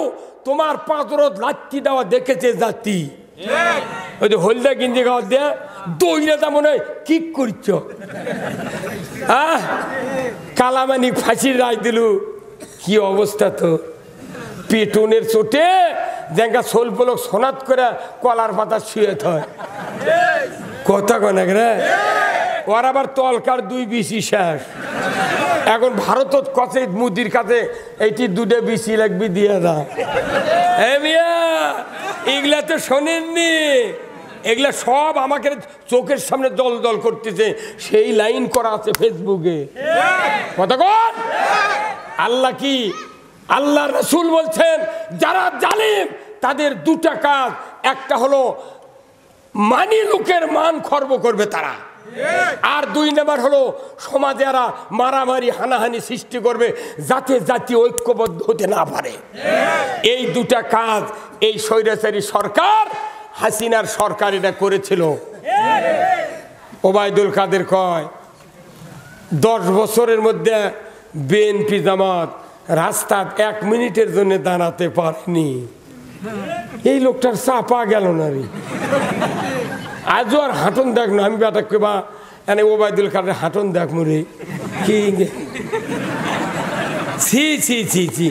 তোমার পাঁচরত লাচ্ছি দেওয়া দেখেছে জাতি। ওই যে হলদা গিঞ্জি গাওয়া দেয়া দইরা তা মনে হয় কি করছ। কালামানি ফাঁসির রায় দিলু, কি অবস্থা তো। পেটনের চোটে দেখা সোল পলক সোনাত করে কলার পাতা শুয়ে থয়। কথা কনাক রে, ওর আবার তলকার 2 বিসি শেষ। এখন ভারতত কছে মুদির কাছে এইটি 2টা বিসি লাগবি দিয়ে দা। এগুলা তো শোনেননি, এগুলা সব আমাকে চোখের সামনে দল দল করতেছে, সেই লাইন করা আছে ফেসবুকে। কথা কন। আল্লাহ কি, আল্লাহ রাসূল বলছেন যারা জালিম তাদের 2টা কাজ, একটা হলো মানি লোকের মান খর্ব করবে তারা, আর 2 নাম্বার হলো সমাজে এরা মারামারি হানাহানি সৃষ্টি করবে যাতে জাতি ঐক্যবদ্ধ হতে না পারে। এই 2টা কাজ এই স্বৈরাচারী সরকার হাসিনার সরকার এটা করেছিল। ওবায়দুল কাদের কয় 10 বছরের মধ্যে বিএনপি জামাত রাস্তায় 1 মিনিটের জন্য দাঁড়াতে পারেনি। এই লোকটার চাপা গেল না রে। আজও আর হাঁটন দেখ না, আমি বেটা কেবা এনে ওবায়দুল কাদের হাঁটন দেখ মরে কি ছি ছি ছি ছি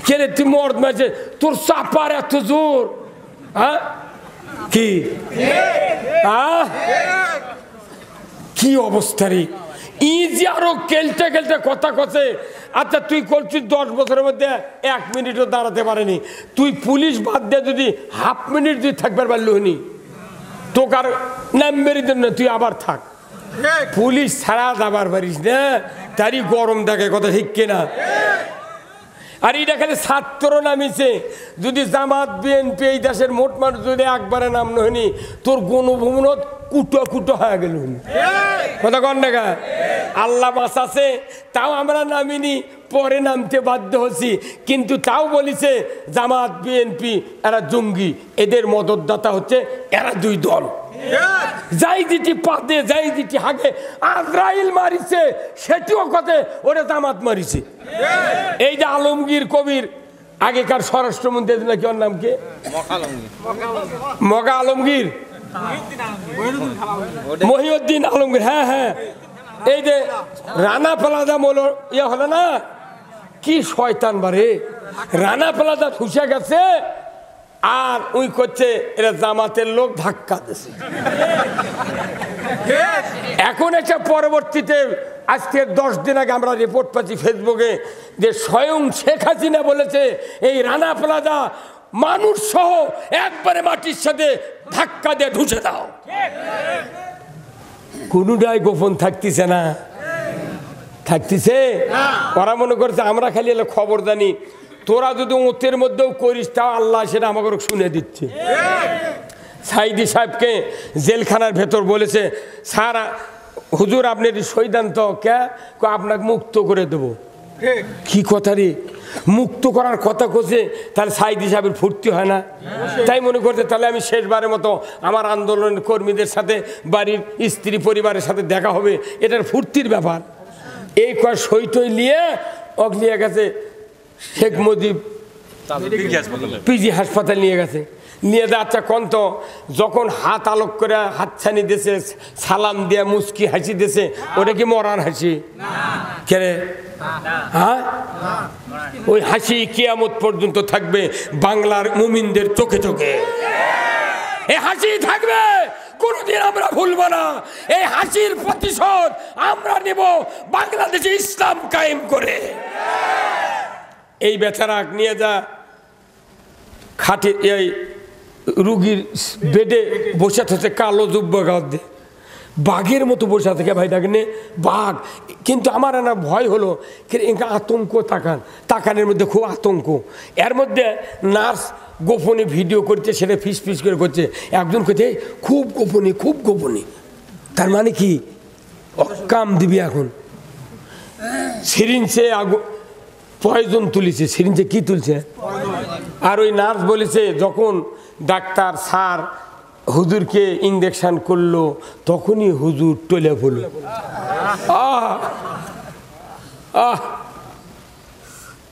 কেরে তুই মর্দ মারছে, তোর চাপার এত জোর। কি অবস্থা রে। যে আরো কেলতে কেলতে কথা কছে। আচ্ছা তুই করছিস 10 বছরের মধ্যে 1 মিনিটও দাঁড়াতে পারেনি। তুই পুলিশ বাদ দিয়ে যদি হাফ মিনিট যদি থাকবার পারলি হনি, তোকার নাম বেরিয়ে দেন না, তুই আবার থাক। পুলিশ ছাড়া যাবার পারিস না, তারই গরম দেখে, কথা ঠিক কিনা? আর এটা খালি ছাত্র নামিছে, যদি জামাত বিএনপি এই দেশের মোট মানুষ যদি একবারে নাম নহনি, তোর গণভবনত কুটো কুটো হয়ে গেল। কথা কন না, আল্লাহ বাঁচাছে তাও আমরা নামিনি, পরে নামতে বাধ্য হচ্ছি। কিন্তু তাও বলিছে জামাত বিএনপি এরা জঙ্গি, এদের মদতদাতা হচ্ছে এরা দুই দল। যাই দিটি পাতে যাই দিটি হাগে আজরাইল মারিছে সেটিও কথা ওরা জামাত মারিছে। এই যে আলমগীর কবির আগেকার স্বরাষ্ট্রমন্ত্রী নাকি ওর নাম কে, মগা আলমগীর, মহিউদ্দিন আলমগীর, হ্যাঁ হ্যাঁ, এই যে রানা প্লাজা মোলো ইয়ে হলো না, কি শয়তান বারে, রানা প্লাজা ঠুসে গেছে আর ওই করছে এরা জামাতের লোক ধাক্কা দিচ্ছে। এখন একটা পরবর্তীতে আজকে 10 দিন আগে আমরা রিপোর্ট পাচ্ছি ফেসবুকে যে স্বয়ং শেখ হাসিনা বলেছে এই রানা প্লাজা মানুষ সহ একবারে মাটির সাথে ধাক্কা দিয়ে ঢুসে দাও। কোনটাই গোপন থাকতেছে না, থাকতেছে। ওরা মনে করছে আমরা খালি এলে খবর জানি, তোরা যদি ওতের মধ্যেও করিস তাও আল্লাহ সেটা আমাকে শুনে দিচ্ছে। সাইদি সাহেবকে জেলখানার ভেতর বলেছে স্যার হুজুর আপনি সিদ্ধান্ত কে, আপনাকে মুক্ত করে দেবো। কি কথা রে, মুক্ত করার কথা কোসে, তাহলে সাইদি সাহেবের ফুর্তি হয় না? তাই মনে করছে তাহলে আমি শেষবারের মতো আমার আন্দোলনের কর্মীদের সাথে বাড়ির স্ত্রী পরিবারের সাথে দেখা হবে, এটার ফুর্তির ব্যাপার। এই কয় সইটই নিয়ে অগলিয়ে গেছে শেখ মুজিব পিজি হাসপাতাল নিয়ে গেছে, নিয়ে যা আচ্ছা কন্ত যখন হাত আলোক করে হাতছানি দিয়েছে, সালাম দিয়ে মুস্কি হাসি দিয়েছে, ওটা কি মরার হাসি? কে হ্যাঁ, ওই হাসি কিয়ামত পর্যন্ত থাকবে বাংলার মুমিনদের চোখে চোখে। এই হাসি থাকবে, কোনদিন আমরা ভুলবো না। এই হাসির প্রতিশোধ আমরা নেব বাংলাদেশে ইসলাম কায়েম করে। এই বেচারা নিয়ে যা খাটে এই রুগীর বেডে বসে থাকে, কালো জুব্বা গাও দিয়ে বাঘের মতো বসে থাকে ভাই, দেখেন বাঘ। কিন্তু আমার না ভয় হলো, আতঙ্ক তাকানের মধ্যে খুব আতঙ্ক। এর মধ্যে নার্স গোপনে ভিডিও করছে, সেটা ফিস ফিস করে করছে। একজন করছে খুব গোপনে খুব গোপনে, তার মানে কি কাম দিবি এখন। সিরিঞ্জে পয়জন তুলেছে, সিরিঞ্জে কি তুলছে, আর ওই নার্স বলেছে যখন ডাক্তার স্যার হুজুরকে ইঞ্জেকশন করলো তখনই হুজুর টলে পড়ল।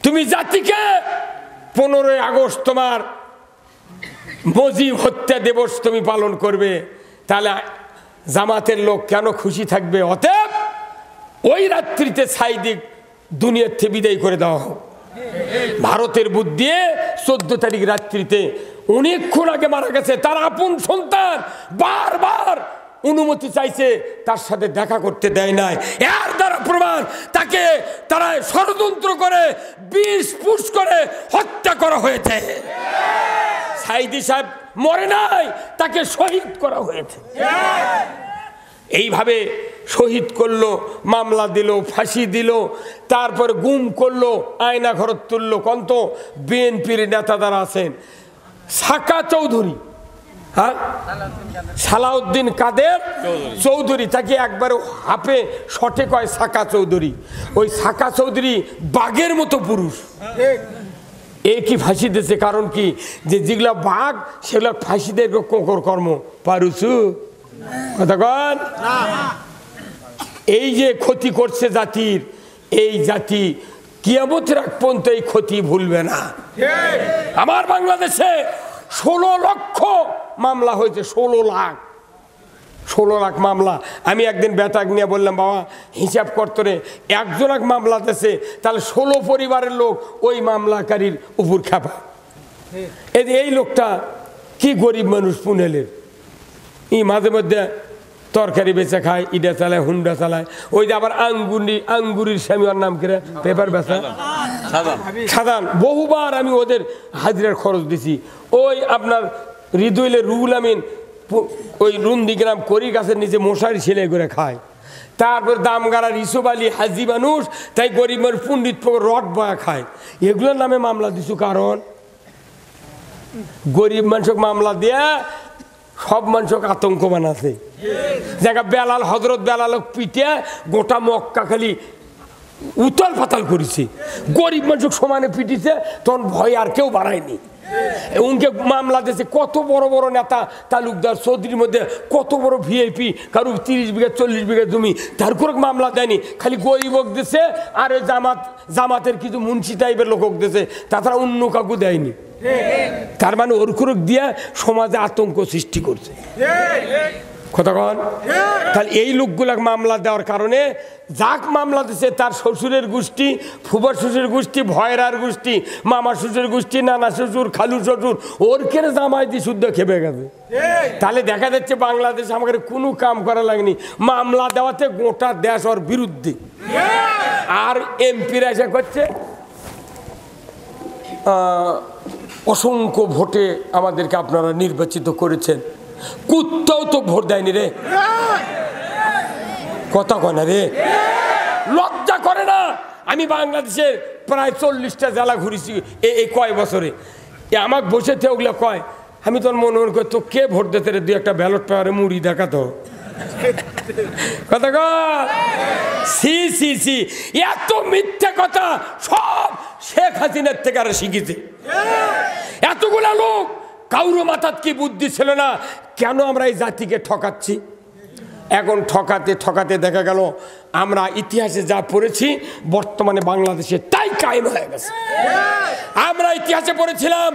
তুমি জাতিকে 15ই আগস্ট তোমার মুজিব হত্যা দিবস তুমি পালন করবে, তাহলে জামাতের লোক কেন খুশি থাকবে? অতএব ওই রাত্রিতে সাইদি দুনিয়ার থেকে বিদায় করে দেওয়া হোক। ভারতের বুদ্ধি 14 তারিখ রাত্রিতে অনেকক্ষণ আগে মারা গেছে, তার আপন সন্তান বারবার অনুমতি চাইছে, তার সাথে দেখা করতে দেয় নাই। এর দ্বারা প্রমাণ তাকে তারা ষড়যন্ত্র করে বিষ পুষ করে হত্যা করা হয়েছে। সাইদি সাহেব মরে নাই, তাকে শহীদ করা হয়েছে। এইভাবে শহীদ করলো, মামলা দিল, ফাঁসি দিল, তারপর গুম করলো, আয়না ঘরত তুললো। কন্ত বিএনপির নেতা যারা আছেন, সাকা চৌধুরী, হ্যাঁ সালাউদ্দিন কাদের চৌধুরী, তাকে একবার হাফে শটে কয় সাকা চৌধুরী। ওই সাকা চৌধুরী বাঘের মতো পুরুষ, এ কি ফাঁসি দিয়েছে? কারণ কি যে যেগুলা বাঘ সেগুলা ফাঁসি দেয় কর্ম পারুছু কথা কন। এই যে ক্ষতি করছে জাতির, এই জাতি কিয়ামতের আগ পর্যন্ত এই ক্ষতি ভুলবে না। আমার বাংলাদেশে 16 লক্ষ মামলা হয়েছে, 16 লাখ মামলা। আমি একদিন বেতাগ নিয়ে বললাম বাবা হিসাব করতে রে, একজন এক মামলা দিয়েছে, তাহলে 16 পরিবারের লোক ওই মামলাকারীর উপর খেপা। এই লোকটা কি গরিব মানুষ পুনেলের, ই মাঝে মধ্যে তরকারি বেচা খায়, ইডা চালায়, হুন্ডা চালায়। ওই যে আবার আঙ্গুরির স্বামী, ওর নাম করে পেপার বেচা সাধারণ। বহুবার আমি ওদের হাজিরার খরচ দিছি। ওই আপনার হৃদয়ের রুহুল আমিন ওই রুন্দিগ্রাম করি গাছের নিচে মশারি সেলাই করে খায়। তারপর দামগাড়ার ইসুফ আলী হাজি মানুষ, তাই গরিব মানুষ পণ্ডিত রড বয়া খায়। এগুলোর নামে মামলা দিছু, কারণ গরিব মানুষকে মামলা দিয়ে সব মানুষকে আতঙ্ক বানাছে। জায়গা বেলাল হজরত বেলাল পিটিয়ে গোটা মক্কা খালি উতাল পাতাল করেছে, গরিব মানুষ সমানে পিটিছে, তখন ভয় আর কেউ বাড়ায়নি। উনকে মামলা দিয়েছে কত বড় বড় নেতা তালুকদার চৌধুরীর মধ্যে কত বড় ভিআইপি, কারো 30 বিঘা 40 বিঘা জমি, তার করে মামলা দেয়নি, খালি গরিবক দিছে আর জামাতের কিছু মুন্সি টাইপের লোকক দিয়েছে, তাছাড়া অন্য কাউকে দেয়নি। তার মানে ওর কুরক দিয়ে সমাজে আতঙ্ক সৃষ্টি করছে কথা কন। তাহলে এই লোকগুলাকে মামলা দেওয়ার কারণে যাক মামলা দিচ্ছে তার শ্বশুরের গোষ্ঠী, ফুবার শ্বশুরের গোষ্ঠী, ভয়রার গোষ্ঠী, মামা শ্বশুরের গোষ্ঠী, নানা শ্বশুর, খালু শ্বশুর, ওর কেনে জামাই দিয়ে শুদ্ধ খেপে গেছে। তাহলে দেখা যাচ্ছে বাংলাদেশ আমাদের কোনো কাম করা লাগেনি, মামলা দেওয়াতে গোটা দেশ ওর বিরুদ্ধে। আর এমপিরা এসে করছে অসংখ্য ভোটে আমাদেরকে আপনারা নির্বাচিত করেছেন, কুত্তাও তো ভোট দেয়নি রে, কথা কয় রে, লজ্জা করে না? আমি বাংলাদেশের প্রায় 40টা জেলা ঘুরেছি এই কয় বছরে, আমাকে বসেছে ওগুলো কয়, আমি তোর মনে মনে করি তো কে ভোট দিতে রে, 2-1টা ব্যালট পেপারে মুড়ি দেখাতো কথা কয়। সি সি সি, এত মিথ্যে কথা সব শেখ হাসিনার থেকে আর শিখেছে। এতগুলা লোক কাউরো মাথার কি বুদ্ধি ছিল না, কেন আমরা এই জাতিকে ঠকাচ্ছি? এখন ঠকাতে ঠকাতে দেখা গেল আমরা ইতিহাসে যা পড়েছি বর্তমানে বাংলাদেশে তাই কায়েম হয়ে গেছে। আমরা ইতিহাসে পড়েছিলাম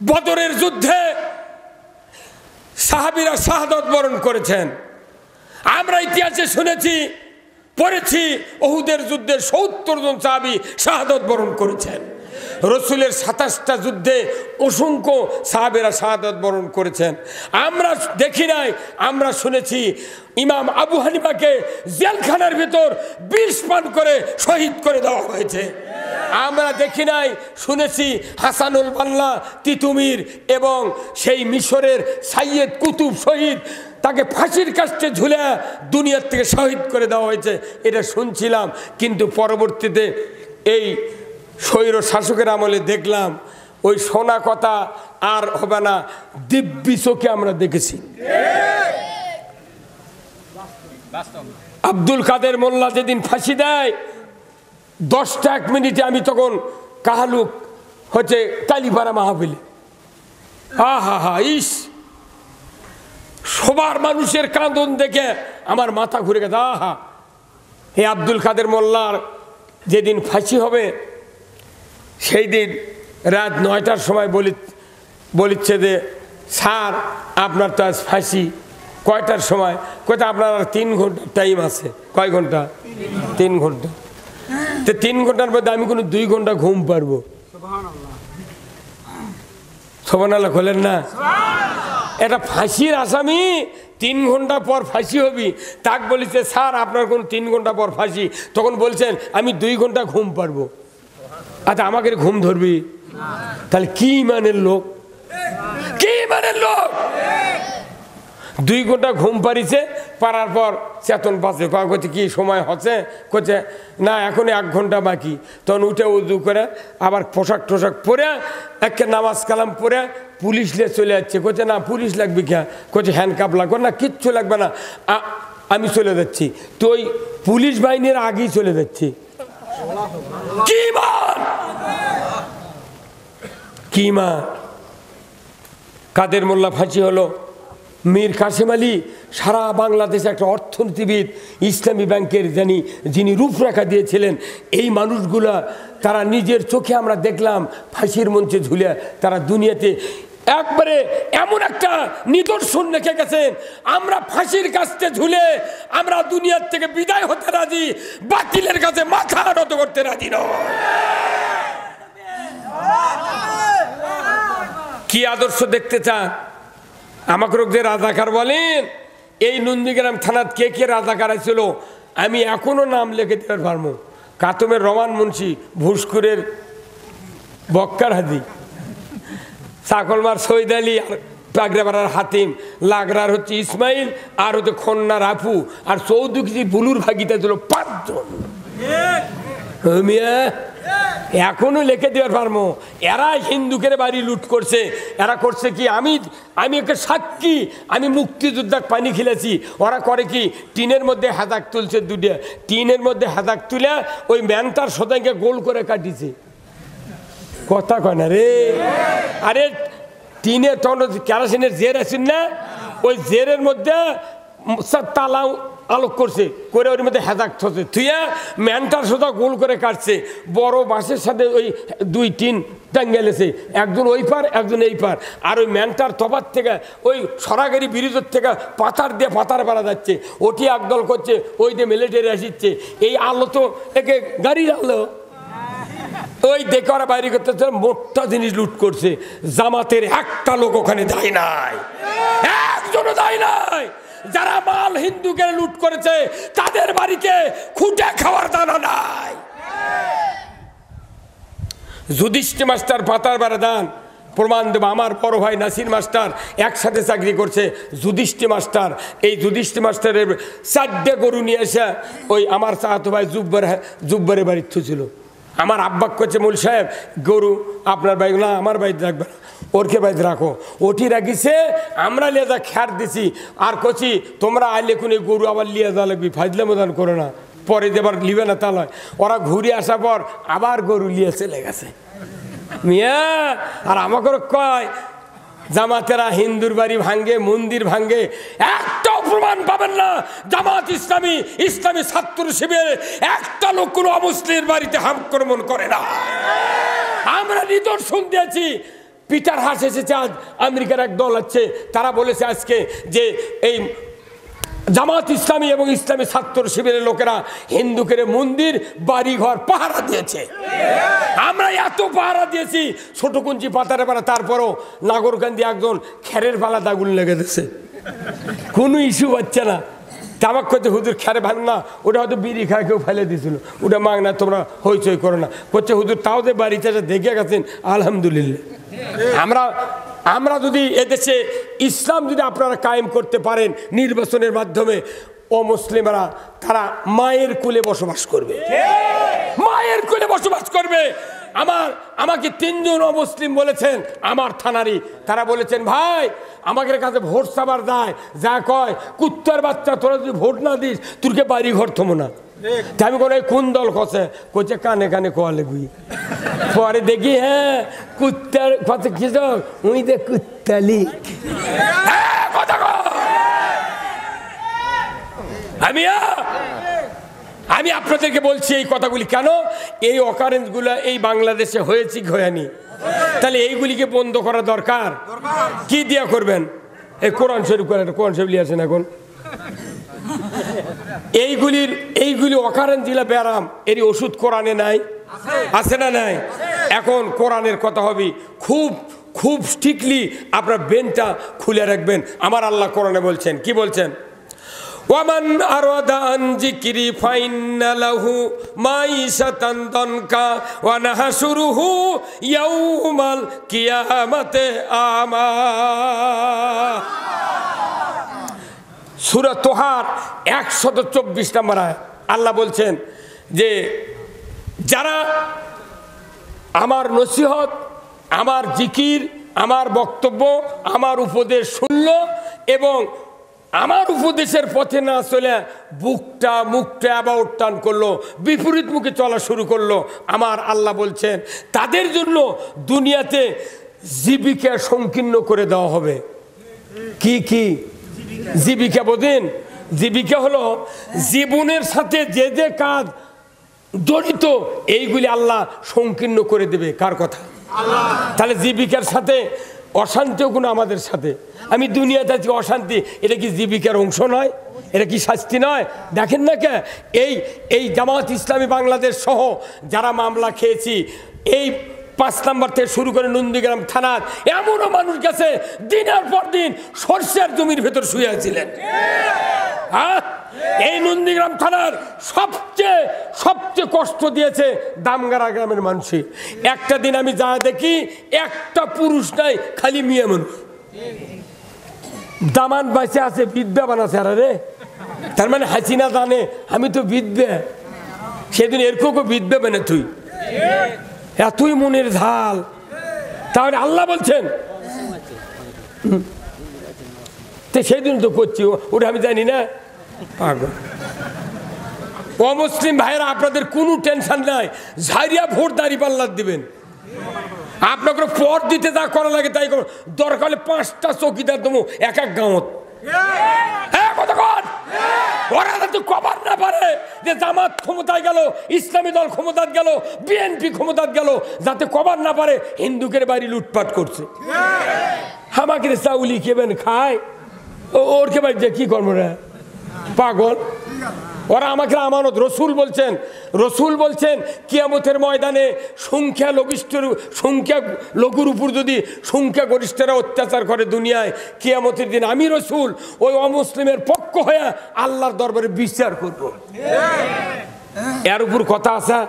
বদরের যুদ্ধে সাহাবীরা শাহাদাত বরণ করেছেন, আমরা ইতিহাসে শুনেছি পড়েছি উহুদের যুদ্ধে 70 জন সাহাবী শাহাদাত বরণ করেছেন। রসুলের 27টা যুদ্ধে অসংখ্য সাহাবেরা শাহাদাত বরণ করেছেন। আমরা দেখি নাই, আমরা শুনেছি ইমাম আবু হানিফাকে জেলখানার ভিতর বিষ পান করে শহীদ করে দেওয়া হয়েছে। আমরা দেখি নাই, শুনেছি হাসানুল বান্না তিতুমির এবং সেই মিশরের সাইয়েদ কুতুব শহীদ, তাকে ফাঁসির কাস্টে ঝুলে দুনিয়ার থেকে শহীদ করে দেওয়া হয়েছে, এটা শুনছিলাম। কিন্তু পরবর্তীতে এই স্বৈর শাসকের আমলে দেখলাম ওই শোনা কথা আর হবে না, দিব্যি চোখে আমরা দেখেছি। আব্দুল কাদের মোল্লা যেদিন ফাঁসি দেয় 10টা 1 মিনিটে আমি তখন কাহালুক হচ্ছে কালীপাড়া মাহফিলে, হা হা ইস, সবার মানুষের কাঁদন দেখে আমার মাথা ঘুরে গেছে। আহা, হে আব্দুল কাদের মোল্লার যেদিন ফাঁসি হবে সেই দিন রাত 9টার সময় বলিচ্ছে যে স্যার আপনার তো আজ ফাঁসি, কয়টার সময়? কোথায় আপনার আর 3 ঘন্টা টাইম আছে। কয় ঘন্টা? 3 ঘন্টা। তো 3 ঘন্টার মধ্যে আমি কোনো 2 ঘন্টা ঘুম পারবো? সুবহানাল্লাহ খোলেন না। এটা ফাঁসির আসামি, 3 ঘন্টা পর ফাঁসি হবি, তাক বলেছে স্যার আপনার কোন 3 ঘন্টা পর ফাঁসি, তখন বলছেন আমি 2 ঘন্টা ঘুম পারবো। আচ্ছা আমাকে ঘুম ধরবি? তাহলে কি মানের লোক, কি মানের লোক? 2 ঘন্টা ঘুম পারিছে, পারার পর চেতন পাচ্ছে, পা করছে কি সময় হচ্ছে, করছে না এখন 1 ঘন্টা বাকি। তখন উঠে উজু করে আবার পোশাক টোশাক পরে একে নামাজ কালাম পরে পুলিশ নিয়ে চলে যাচ্ছে। করছে না পুলিশ লাগবে কে? করছে হ্যান্ডকাপ লাগবে না, কিচ্ছু লাগবে না, আমি চলে যাচ্ছি। তো ওই পুলিশ বাহিনীর আগেই চলে যাচ্ছি। কি মান, কি মান? কাদের মোল্লা ফাঁসি হলো, মীর কাসেম আলী সারা বাংলাদেশে একটা অর্থনীতিবিদ, ইসলামী ব্যাংকের যিনি রূপরেখা দিয়েছিলেন, এই মানুষগুলা তারা নিজের চোখে আমরা দেখলাম ফাঁসির মঞ্চে ঝুলে তারা দুনিয়াতে একবারে এমন একটা নিদর্শন রেখে গেছেন, আমরা ফাঁসির কাছে ঝুলে আমরা দুনিয়ার থেকে বিদায় হতে রাজি, বাতিলের কাছে মাথা নত করতে রাজি নয়। কি আদর্শ দেখতে চান? আমাকে যে রাজাকার বলেন, এই নন্দীগ্রাম থানার কে কে রাজাকার ছিল আমি এখনো নাম লিখে দিতে পারবো। কাতমের রমান মুন্সি, ভুসকুরের বক্কার হাজি, চাকলমার সৈয়দ আলী, পাগড়াপাড়ার হাতিম, লাগরার হচ্ছে ইসমাইল, আর হচ্ছে খন্নার আপু, আর চৌধুরী বুলুর ভাগিতা ছিল 5 জন। এখনো লিখে দেওয়ার পারবো। এরা হিন্দুকের বাড়ি লুট করছে। এরা করছে কি, আমি একে সাক্ষী, আমি মুক্তিযোদ্ধা পানি খেলেছি। ওরা করে কি, টিনের মধ্যে হেদাক তুলছে, দুটো টিনের মধ্যে হেদাক তুলে ওই ম্যানটার সদাইকে গোল করে কাটিছে। কথা কয় না রে। আরে টিনে তখন কেরোসিনের জের আছেন না, ওই জেরের মধ্যে তালাও আলোক করছে, করে ওর মধ্যে হেদাক থসে থুয়ে ম্যানটার সোজা গোল করে কাটছে। বড় বাঁশের সাথে ওই দুই টিন টাঙ্গেলেছে, একজন ওই পার একজন এই পার। আর ওই ম্যানটার তফাত থেকে ওই সরাগাড়ি ব্রিজের থেকে পাতার দিয়ে পাতার বেড়া যাচ্ছে, ওটি একদল করছে, ওই দিয়ে মিলিটারি আসিচ্ছে। এই আলো তো একে গাড়ির আলো। ওই দেখে ওরা বাইরে করতে মোটা জিনিস লুট করছে। জামাতের একটা লোক ওখানে যায় নাই, একজনও যায় নাই। যারা মাল হিন্দুকে লুট করেছে তাদের বাড়িতে খুঁটে খাওয়ার দানা নাই। যুধিষ্ঠির মাস্টার পাতার বেড়া দান প্রমাণ দেব। আমার বড় ভাই নাসির মাস্টার একসাথে চাকরি করছে। যুধিষ্ঠির মাস্টার, এই যুধিষ্ঠির মাস্টারের 4টে গরু নিয়ে এসে ওই আমার চাচাতো ভাই জুব্বারের বাড়ির থুছিল। আমার আব্বাক করছে, মূল সাহেব গরু আপনার বাইক না, আমার বাড়িতে রাখবে না, ওরকে বাড়িতে রাখো। ওটি রাখিছে, আমরা লিয়ে যা খ্যার দিছি। আর কছি তোমরা আইলে কোন গরু আবার লিয়ে যা লাগবি, ফাজলে মদান করো না, পরে দেবার লিবে না। তা নয়, ওরা ঘুরে আসার পর আবার গরু লিয়ে চলে গেছে মিয়া। আর আমাকে কয় জামাতেরা হিন্দুর বাড়ি ভাঙ্গে, মন্দির ভাঙ্গে, একটাও প্রমাণ পাবেন না জামাত ইসলামী, ইসলামী ছাত্র শিবির একটা লোক কোনো অমুসলিমের বাড়িতে আক্রমণ করে না। আমরা নিদর্শন দিয়েছি। পিটার হাস এসেছে, আজ আমেরিকার এক দল আছে, তারা বলেছে আজকে যে এই জামাত ইসলামী এবং ইসলামী ছাত্র শিবিরের লোকেরা হিন্দুকে মন্দির বাড়িঘর পাহারা দিয়েছে। আমরা এত পাহারা দিয়েছি, ছোট কুঞ্চি পাতারে পাড়া, তারপরও নাগরকান্দি একজন খেরের পালা দাগুন লেগে দিচ্ছে, কোনো ইস্যু হচ্ছে না। তামাক করছে হুজুর খেরে ভালো না, ওটা হয়তো বিড়ি খায় কেউ ফেলে দিয়েছিল, ওটা মাগ না, তোমরা হইচই করো না। করছে হুজুর তাও যে বাড়িতে দেখে গেছেন আলহামদুলিল্লাহ। আমরা যদি এদেশে ইসলাম যদি আপনারা কায়েম করতে পারেন নির্বাচনের মাধ্যমে, অমুসলিমরা তারা মায়ের কোলে বসবাস করবে, মায়ের কোলে বসবাস করবে। আমাকে 3 জন অমুসলিম বলেছেন আমার থানারই, তারা বলেছেন ভাই আমাদের কাছে ভোট চাবার যায়, যা কয় কুত্তার বাচ্চা তোরা যদি ভোট না দিস তোরকে বাড়ি ঘর থমো না। আমি কোনো কোন দল কছে, কইছে কানে কানে কোয়ালে গুই। পরে দেখি হ্যাঁ কুত্তার কথা কি উই দে কুত্তালি। আমি আপনাদেরকে বলছি এই কথাগুলি কেন, এই অকারেন্সগুলো এই বাংলাদেশে হয়েছে কি হয়নি, তাহলে এইগুলিকে বন্ধ করা দরকার। কি দিয়া করবেন? এই কোরআন শরীফ করেন, কোরআন শরীফ নিয়ে আসেন এখন। এইগুলি অকারেন্স দিলা ব্যারাম, এরই ওষুধ কোরআনে নাই, আছে না নাই? এখন কোরআনের কথা হবে, খুব খুব স্ট্রিক্টলি আপনার বেনটা খুলে রাখবেন। আমার আল্লাহ কোরআনে বলছেন, কি বলছেন? ওয়ামান আরাদা আন যিকরি ফাইন্না লাহু মাইশাতান দানকা ওয়া নাহশুরুহু ইয়াউমাল কিয়ামাতে আমা। সূরা তোহার 124 নম্বর আয়াত আল্লাহ বলছেন যে যারা আমার নসিহত, আমার জিকির, আমার বক্তব্য, আমার উপদেশ শুনল এবং আমার উপদেশের পথে না চলে মুখটা আবার টান করলো, বিপরীত মুখে চলা শুরু করলো, আমার আল্লাহ বলছেন তাদের জন্য দুনিয়াতে জীবিকা সংকীর্ণ করে দেওয়া হবে। কি কি জীবিকা বোঝেন? জীবিকা হলো জীবনের সাথে যে যে কাজ জড়িত এইগুলি আল্লাহ সংকীর্ণ করে দেবে। কার কথা? তাহলে জীবিকার সাথে অশান্তিও কোনো আমাদের সাথে, আমি দুনিয়াতে আছি অশান্তি, এটা কি জীবিকার অংশ নয়? এটা কি শাস্তি নয়? দেখেন না কে এই জামাত ইসলামী বাংলাদেশ সহ যারা মামলা খেয়েছি, এই 5 নম্বর থেকে শুরু করে নন্দীগ্রাম থানার এমনও মানুষ গেছে দিনের পর দিন সর্ষের জমির ভেতর শুয়ে ছিলেন। হ্যাঁ, এই নন্দীগ্রাম থানার সবচেয়ে কষ্ট দিয়েছে দামগাড়া গ্রামের মানুষই। একটা দিন আমি যা দেখি একটা পুরুষ নাই, খালি মেয়ে মানুষ। দামান বাইসে আছে, বিধবা বানাছে। আর রে তার মানে হাসিনা জানে আমি তো বিধবা, সেদিন এরকম বিধবা বানে তুই এতই মনের ঝাল, তাহলে আল্লাহ বলছেন সেই দিন তো করছি, ওটা আমি জানি না। পাগল অমুসলিম ভাইয়েরা, আপনাদের কোনো টেনশন নাই, ঝাড়িয়া ভোট দাঁড়িপাল্লা দিবেন। আপনাকে পর দিতে যা করা লাগে তাই করো, দরকার হলে 5টা চৌকিদার দেবো এক এক গাঁৱত। হ্যাঁ কতক্ষণ ওরা যাতে কবার না পারে যে জামাত ক্ষমতায় গেল, ইসলামী দল ক্ষমতায় গেল, বিএনপি ক্ষমতায় গেল, যাতে কবার না পারে হিন্দুকের বাড়ি লুটপাট করছে। আমাকে চাউলি কেবেন খায়, ওরকে বাড়ি যে কি করবো রে পাগল। ওরা আমাকে আমানত, রসুল বলছেন কিয়ামতের ময়দানে সংখ্যা লঘুর উপর যদি সংখ্যা গরিষ্ঠরা অত্যাচার করে দুনিয়ায়, কিয়ামতের দিন আমি রসুল ওই অমুসলিমের পক্ষ হয়ে আল্লাহর দরবারে বিচার করব। এর উপর কথা আছে?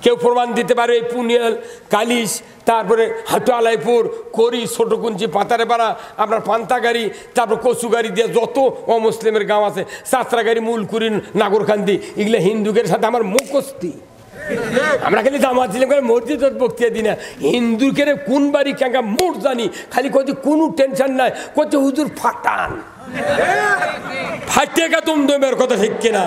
কেউ প্রমাণ দিতে পারে? এই পুনিয়াল, কালিশ, তারপরে হাটু আলাইপুর, করি, ছোটকুঞ্চি, পাতারেপাড়া, আপনার পান্তাগাড়ি, তারপর কচুগাড়ি দিয়ে যত অমুসলিমের গাঁও আছে, সাঁতরাগাড়ি, মূলকুড়ি, নাগরকান্দি, এগুলো হিন্দুদের সাথে আমার মুখস্তি। আমরা খালি জামাত ছিলাম করে মসজিদ বক্তিয়া দিই না, হিন্দুকে কোন বাড়ি ক্যাঙ্কা মোট জানি, খালি কত কোনো টেনশন নাই, কত হুজুর ফাটান ফাটিয়ে গা তুমদমের কথা ঠিক কিনা?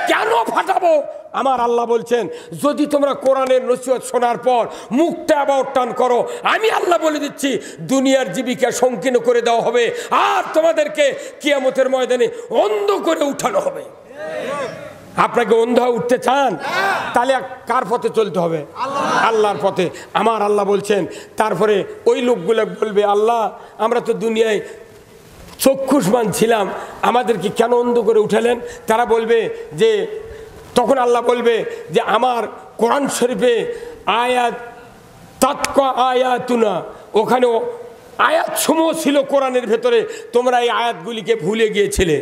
কেন ফাটাবো? আমার আল্লাহ বলছেন যদি তোমরা কোরআনের নসিহত শোনার পর মুখটা আবার টান করো, আমি আল্লাহ বলে দিচ্ছি দুনিয়ার জীবিকা সংকীর্ণ করে দেওয়া হবে, আর তোমাদেরকে কিয়ামতের ময়দানে অন্ধ করে উঠানো হবে। আপনাকে অন্ধ উঠতে চান? তাহলে কার পথে চলতে হবে? আল্লাহর পথে। আমার আল্লাহ বলছেন তারপরে ওই লোকগুলো বলবে, আল্লাহ আমরা তো দুনিয়ায় চক্ষুষ্মান ছিলাম, আমাদেরকে কেন অন্ধ করে উঠালেন? তারা বলবে যে, তখন আল্লাহ বলবে যে আমার কোরআন শরীফে আয়াত তাতকা আয়াতুনা, ওখানে আয়াত সমূহ ছিল কোরআনের ভেতরে, তোমরা এই আয়াতগুলিকে ভুলে গিয়েছিলে।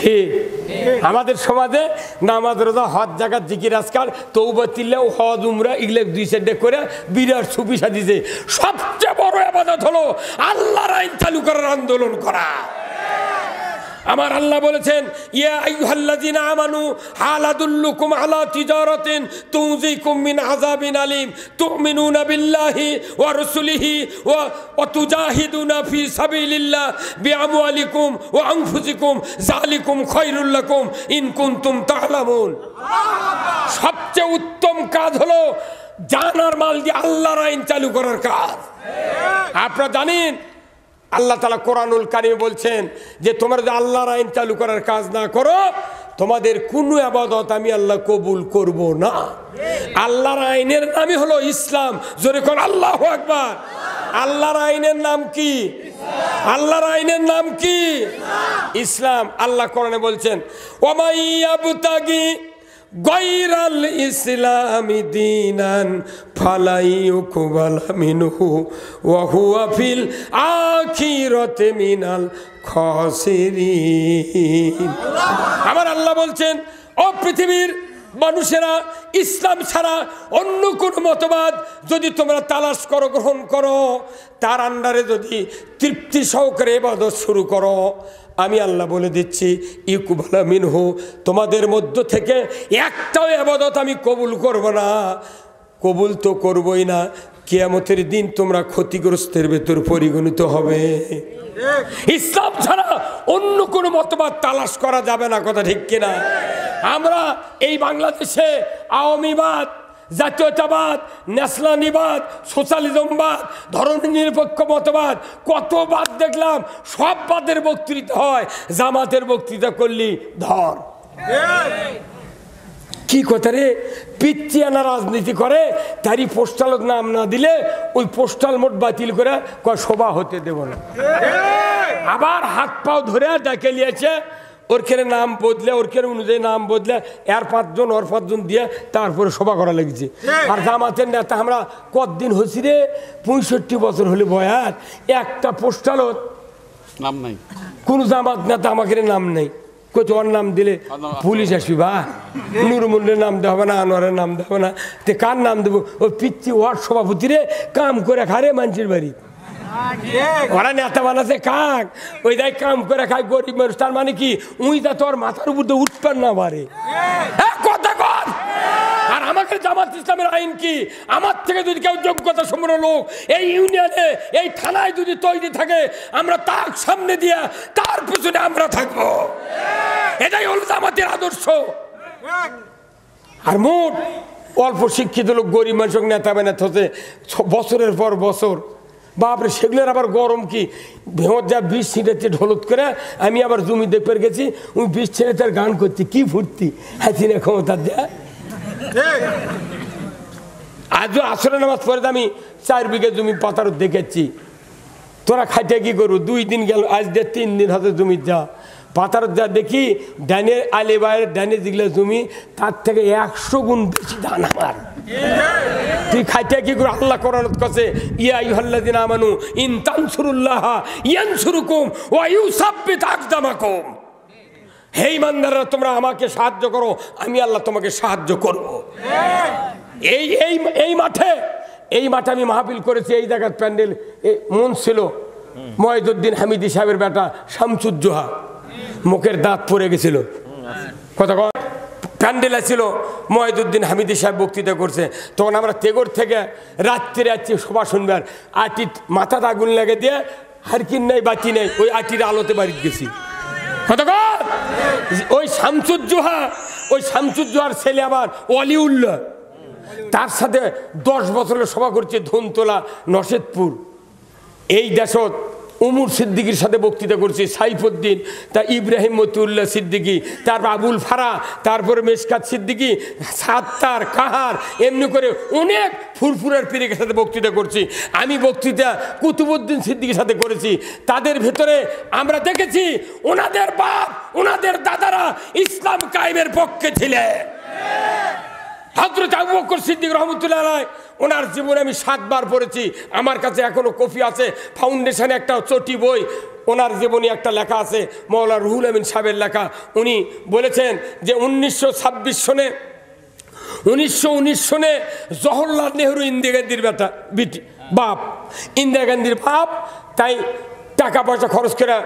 ঠিক আমাদের সমাজে নামাজ, রোজা, হজ, জাকাত, জিকির, আজকার, তওবা, তিলাওয়াত, হজ, উমরা এগুলো 2 সাইডে করে বিরাট সুফি সাজিছে। সবচেয়ে বড় ইবাদত হলো আল্লাহর আইন চালু করার আন্দোলন করা। আমার আল্লাহ বলেছেন ইয়া আইয়ুহাল্লাযিনা আমানু হাল আদুল্লুকুম আলা তিজারাতিন তুনজিকুম মিন আযাবিন আলিম তুমিনুনা বিল্লাহি ওয়া রাসূলিহি ওয়া তুজাহিদুনা ফি সাবিলিল্লাহ বিআমওয়ালিকুম ওয়া আনফুসিকুম যালিকুম খায়রুল লাকুম ইন কুনতুম তা'লামুন। সবচেয়ে উত্তম কাজ হলো জান আর মাল দিয়ে আল্লাহর আইন চালু করার কাজ। আপনারা জানেন আল্লাহ তাআলা কোরআনুল কারীমে বলছেন যে তোমরা যদি আল্লাহর আইন চালু করার কাজ না করো, তোমাদের কোনো ইবাদত আমি আল্লাহ কবুল করব না। আল্লাহর আইনের নামই হলো ইসলাম। জোরে কোন আল্লাহু আকবার। আল্লাহর আইনের নাম কি? আল্লাহর আইনের নাম কি? ইসলাম। আল্লাহ কোরআনে বলছেন ওয়ামাই ইয়াবতাগি গায়রাল ইসলামি দীনান ফালাই ইউকবালা মিনহু ওয়া হুয়া ফিল আখিরাতি মিনাল খাসিরিন। আমার আল্লাহ বলছেন ও পৃথিবীর মানুষেরা, ইসলাম ছাড়া অন্য কোন মতবাদ যদি তোমরা তালাশ করো, গ্রহণ করো, তার আন্ডারে যদি তৃপ্তি সহকারে ইবাদত শুরু করো, আমি আল্লাহ বলে দিচ্ছি ইকুবালা মিনহু, তোমাদের মধ্য থেকে একটাও ইবাদত আমি কবুল করব না। কবুল তো করবই না, কিয়ামতের দিন তোমরা ক্ষতিগ্রস্তের ভেতর পরিগণিত হবে। ইসলাম ছাড়া অন্য কোনো মতবাদ তালাশ করা যাবে না, কথা ঠিক কিনা? আমরা এই বাংলাদেশে আওয়ামীবাদ, জাতীয়তাবাদ, ন্যাশনালিবাদ, সোশ্যালিজমবাদ, ধর্মনিরপেক্ষ মতবাদ, কত বাদ দেখলাম। সব বাদের বক্তৃতা হয়, জামাতের বক্তৃতা করলি ধর। কি কথা রে? পিচ্চিয়ানা রাজনীতি করে, তারই পোস্টালত নাম না দিলে ওই পোস্টাল মোট বাতিল করে সভা হতে দেব না। আবার হাত পাও ধরে ডেকে নিয়েছে, ওর খেলে নাম বদলে, ওর খেলে অনুযায়ী নাম বদলে, এর 5 জন ওর 5 জন দিয়ে তারপরে সভা করা লেগেছে। আর জামাতের নেতা আমরা কতদিন হয়েছি রে? 65 বছর হলে বয়াত, একটা পোস্টালত নাম নাই। কোন জামাত নেতা আমাকে নাম নেই, ওর নাম দিলে পুলিশ আসবি বা নুরমুন্ডের নাম দেওয়া হবে না, আনোয়ারের নাম দেওয়া হবে না, তে কার নাম দেবো? ওই পিচ্ছি ওয়ার্ড সভাপতি রে কাম করে খারে মানুষের বাড়ি। ওরা নেতা বানাচ্ছে কাক, ওই দেখ কাম করে খায় গরিব মানুষ। তার মানে কি উইটা তোর মাথার উপর দিয়ে উঠবেন না পারে কথা কর। আর আমাকে আমাদের জামাত ইসলামের আইন কি? আমার থেকে যদি কেউ যোগ্যতা সম্পন্ন লোক এই ইউনিয়নে এই থানায় যদি তৈরি থাকে, আমরা তার সামনে দিয়ে তার পিছনে আমরা থাকবো। এটাই হলো জামাতের আদর্শ। আর মোট অল্প শিক্ষিত লোক গরিব মানুষ নেতা বানাতে হচ্ছে বছরের পর বছর। বাপরে, সেগুলোর আবার গরম কি ভেঁত যা 20 ছিঁড়েছে ঢোলত করে। আমি আবার জমি দেখতে গেছি, ওই 20 ছেড়ে তার গান করছি, কি ফুর্তি হাসিনা ক্ষমতা দেয়। আজও আসরে নামাজ পড়ে আমি 4 বিঘা জমি পাতার দেখেছি। তোরা খাইতে কি করু? 2 দিন গেল, আজ দিয়ে 3 দিন হাতে জমি যা পাতার যা দেখি ডাইনের আলে বাইরের ডাইনে যেগুলো জমি তার থেকে 100 গুণ বেশি ধান আমার। তুই খাইতে কি করু? আল্লাহ কোরআন কাছে ইয়া আইয়ুহাল্লাযিনা আমানু ইন তানসুরুল্লাহ ইয়ানসুরুকুম ওয়া ইউসাব্বিত আকদামাকুম। হে ইমানদাররা, তোমরা আমাকে সাহায্য করো, আমি আল্লাহ তোমাকে সাহায্য করব। এই এই এই মাঠে আমি মাহফিল করেছি। এই জায়গার প্যান্ডেল মন ছিল মহিউদ্দিন হামিদি সাহেবের বেটা শামসুজ্জোহা, মুখের দাঁত পড়ে গেছিল। কথা প্যান্ডেল ছিল, মহিউদ্দিন হামিদি সাহেব বক্তৃতা করছে। তখন আমরা তেগর থেকে রাত্রে যাচ্ছি সভা শুনবার। আটির মাথাতে আগুন লেগে দিয়ে হারকিন নেই বাতি নেই, ওই আটির আলোতে বাড়িতে গেছি। ওই শামসুজ্জোহার ছেলে আবার ওয়ালিউল্লাহ, তার সাথে 10 বছরের সভা করছে ধনতলা নশেদপুর। এই দেশত উমর সিদ্দিকির সাথে বক্তৃতা করছি, সাইফুদ্দিন, তা ইব্রাহিম মতিউল্লাহ সিদ্দিকি, তারপর আবুল ফারা, তারপরে মেশকাত সিদ্দিকি, সাত্তার কাহার, এমনি করে অনেক ফুরফুরের পীরের সাথে বক্তৃতা করছি। আমি বক্তৃতা কুতুবউদ্দিন সিদ্দিকির সাথে করেছি। তাদের ভেতরে আমরা দেখেছি ওনাদের বাপ ওনাদের দাদারা ইসলাম কায়েমের পক্ষে ছিলেন। হযরত আবু বকর সিদ্দিক রহমতুল্লাহ আলাইহি, ওনার জীবনে আমি 7 বার পড়েছি। আমার কাছে এখনো কপি আছে, ফাউন্ডেশনে একটা চটি বই, ওনার জীবনী একটা লেখা আছে, মাওলানা রুহুল আমিন সাহেবের লেখা। উনি বলেছেন যে 1926 সনে জওহরলাল নেহরু ইন্দিরা গান্ধীর বাপ, ইন্দিরা গান্ধীর বাপ, তাই টাকা পয়সা খরচ করে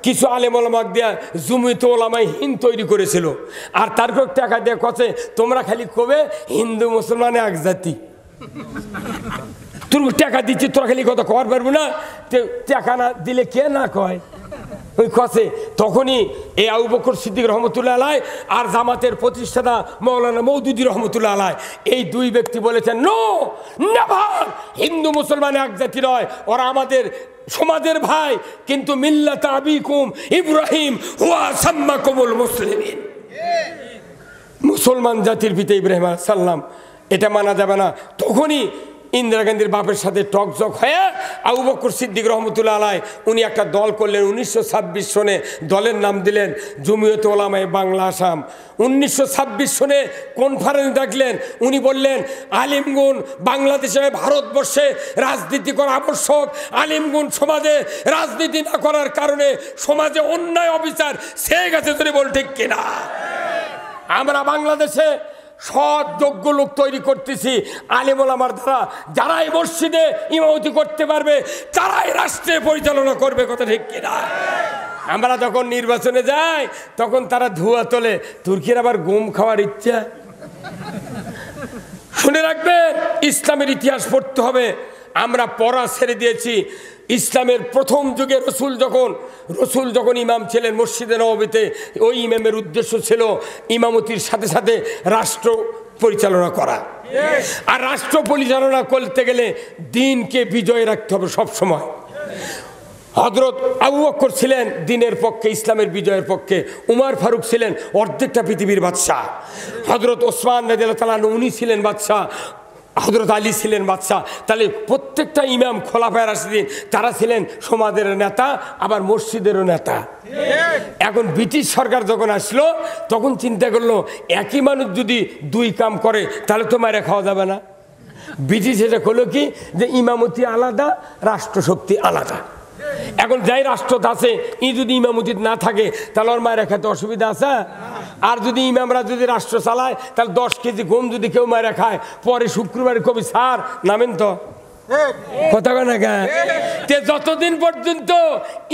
কিছু আলেম ওলামাক দেয়া জমিয়ত ওলামায়ে হিন্দ তৈরি করেছিল। আর তারপর টাকা দিয়ে কছে তোমরা খালি কবে হিন্দু মুসলমান এক জাতি, তোর টাকা দিচ্ছি তোরা খালি কথা কর পারবো না, টাকা না দিলে কে না কয় ওই কছে। তখনই এই আবু বকর সিদ্দিক রহমতুল্লাহ আলাইহি আর জামাতের প্রতিষ্ঠাতা মাওলানা মওদুদী রহমতুল্লাহ আলাইহি, এই 2 ব্যক্তি বলেছেন নো নেভার, হিন্দু মুসলমান এক জাতি নয়, ওরা আমাদের সমাজের ভাই, কিন্তু মিল্লাত আবিকুম ইব্রাহিম হুয়া সাম্মাকুমুল মুসলিমিন, মুসলমান জাতির পিতা ইব্রাহিম আলাইহিস সালাম, এটা মানা যাবে না। তখনই ইন্দিরা গান্ধীর বাপের সাথে টকজক হয়ে আবু বকর সিদ্দিক রহমতুল্লাহ আলাইহি উনি একটা দল করলেন। 1926 সনে দলের নাম দিলেন জমিয়তে ওলামায়ে বাংলা আসাম। 1926 সনে কনফারেন্স ডাকলেন। উনি বললেন আলিমগুন বাংলাদেশে ভারতবর্ষে রাজনীতি করা আবশ্যক, আলিমগুন সমাজে রাজনীতি না করার কারণে সমাজে অন্যায় অবিচার ছেয়ে গেছে। ধরে বল ঠিক কিনা? আমরা বাংলাদেশে সৎ যোগ্য লোক তৈরি করতেছি আলেম ওলামার দ্বারা, যারাই মসজিদে ইমামতি করতে পারবে তারাই রাষ্ট্রে পরিচালনা করবে। কথা ঠিক কিনা? আমরা যখন নির্বাচনে যাই তখন তারা ধোঁয়া তোলে, তুর্কির আবার গম খাওয়ার ইচ্ছা। শুনে রাখবেন, ইসলামের ইতিহাস পড়তে হবে। আমরা পড়া ছেড়ে দিয়েছি। ইসলামের প্রথম যুগে রসুল যখন ইমাম ছিলেন মসজিদে নববীতে, ওই ইমামের উদ্দেশ্য ছিল ইমামতির সাথে সাথে রাষ্ট্র পরিচালনা করা। আর রাষ্ট্র পরিচালনা করতে গেলে দিনকে বিজয় রাখতে হবে সবসময়। হযরত আবু বকর ছিলেন দিনের পক্ষে, ইসলামের বিজয়ের পক্ষে। উমর ফারুক ছিলেন অর্ধেকটা পৃথিবীর বাদশাহ। হযরত ওসমান রাদিয়াল্লাহু তাআলা উনি ছিলেন বাদশাহ, হযরত আলী ছিলেন বাদশাহ। তাহলে প্রত্যেকটা ইমাম খোলাফায়ে রাশিদিন তারা ছিলেন সমাজের নেতা, আবার মসজিদেরও নেতা। এখন ব্রিটিশ সরকার যখন আসলো তখন চিন্তা করলো একই মানুষ যদি 2 কাম করে তাহলে তো মারা খাওয়া যাবে না। ব্রিটিশ এটা করলো কি যে ইমামতি আলাদা, রাষ্ট্রশক্তি আলাদা। এখন যাই রাষ্ট্র আছে যদি ইমামতি না থাকে তাহলে ওর মায়েরা খেতে অসুবিধা আছে। আর যদি ইমামরা যদি রাষ্ট্র চালায় তাহলে 10 কেজি গম যদি কেউ মায়েরা খায়, পরে শুক্রবারে কবি স্যার নামেন তো কথা কয় না কেন? যতদিন পর্যন্ত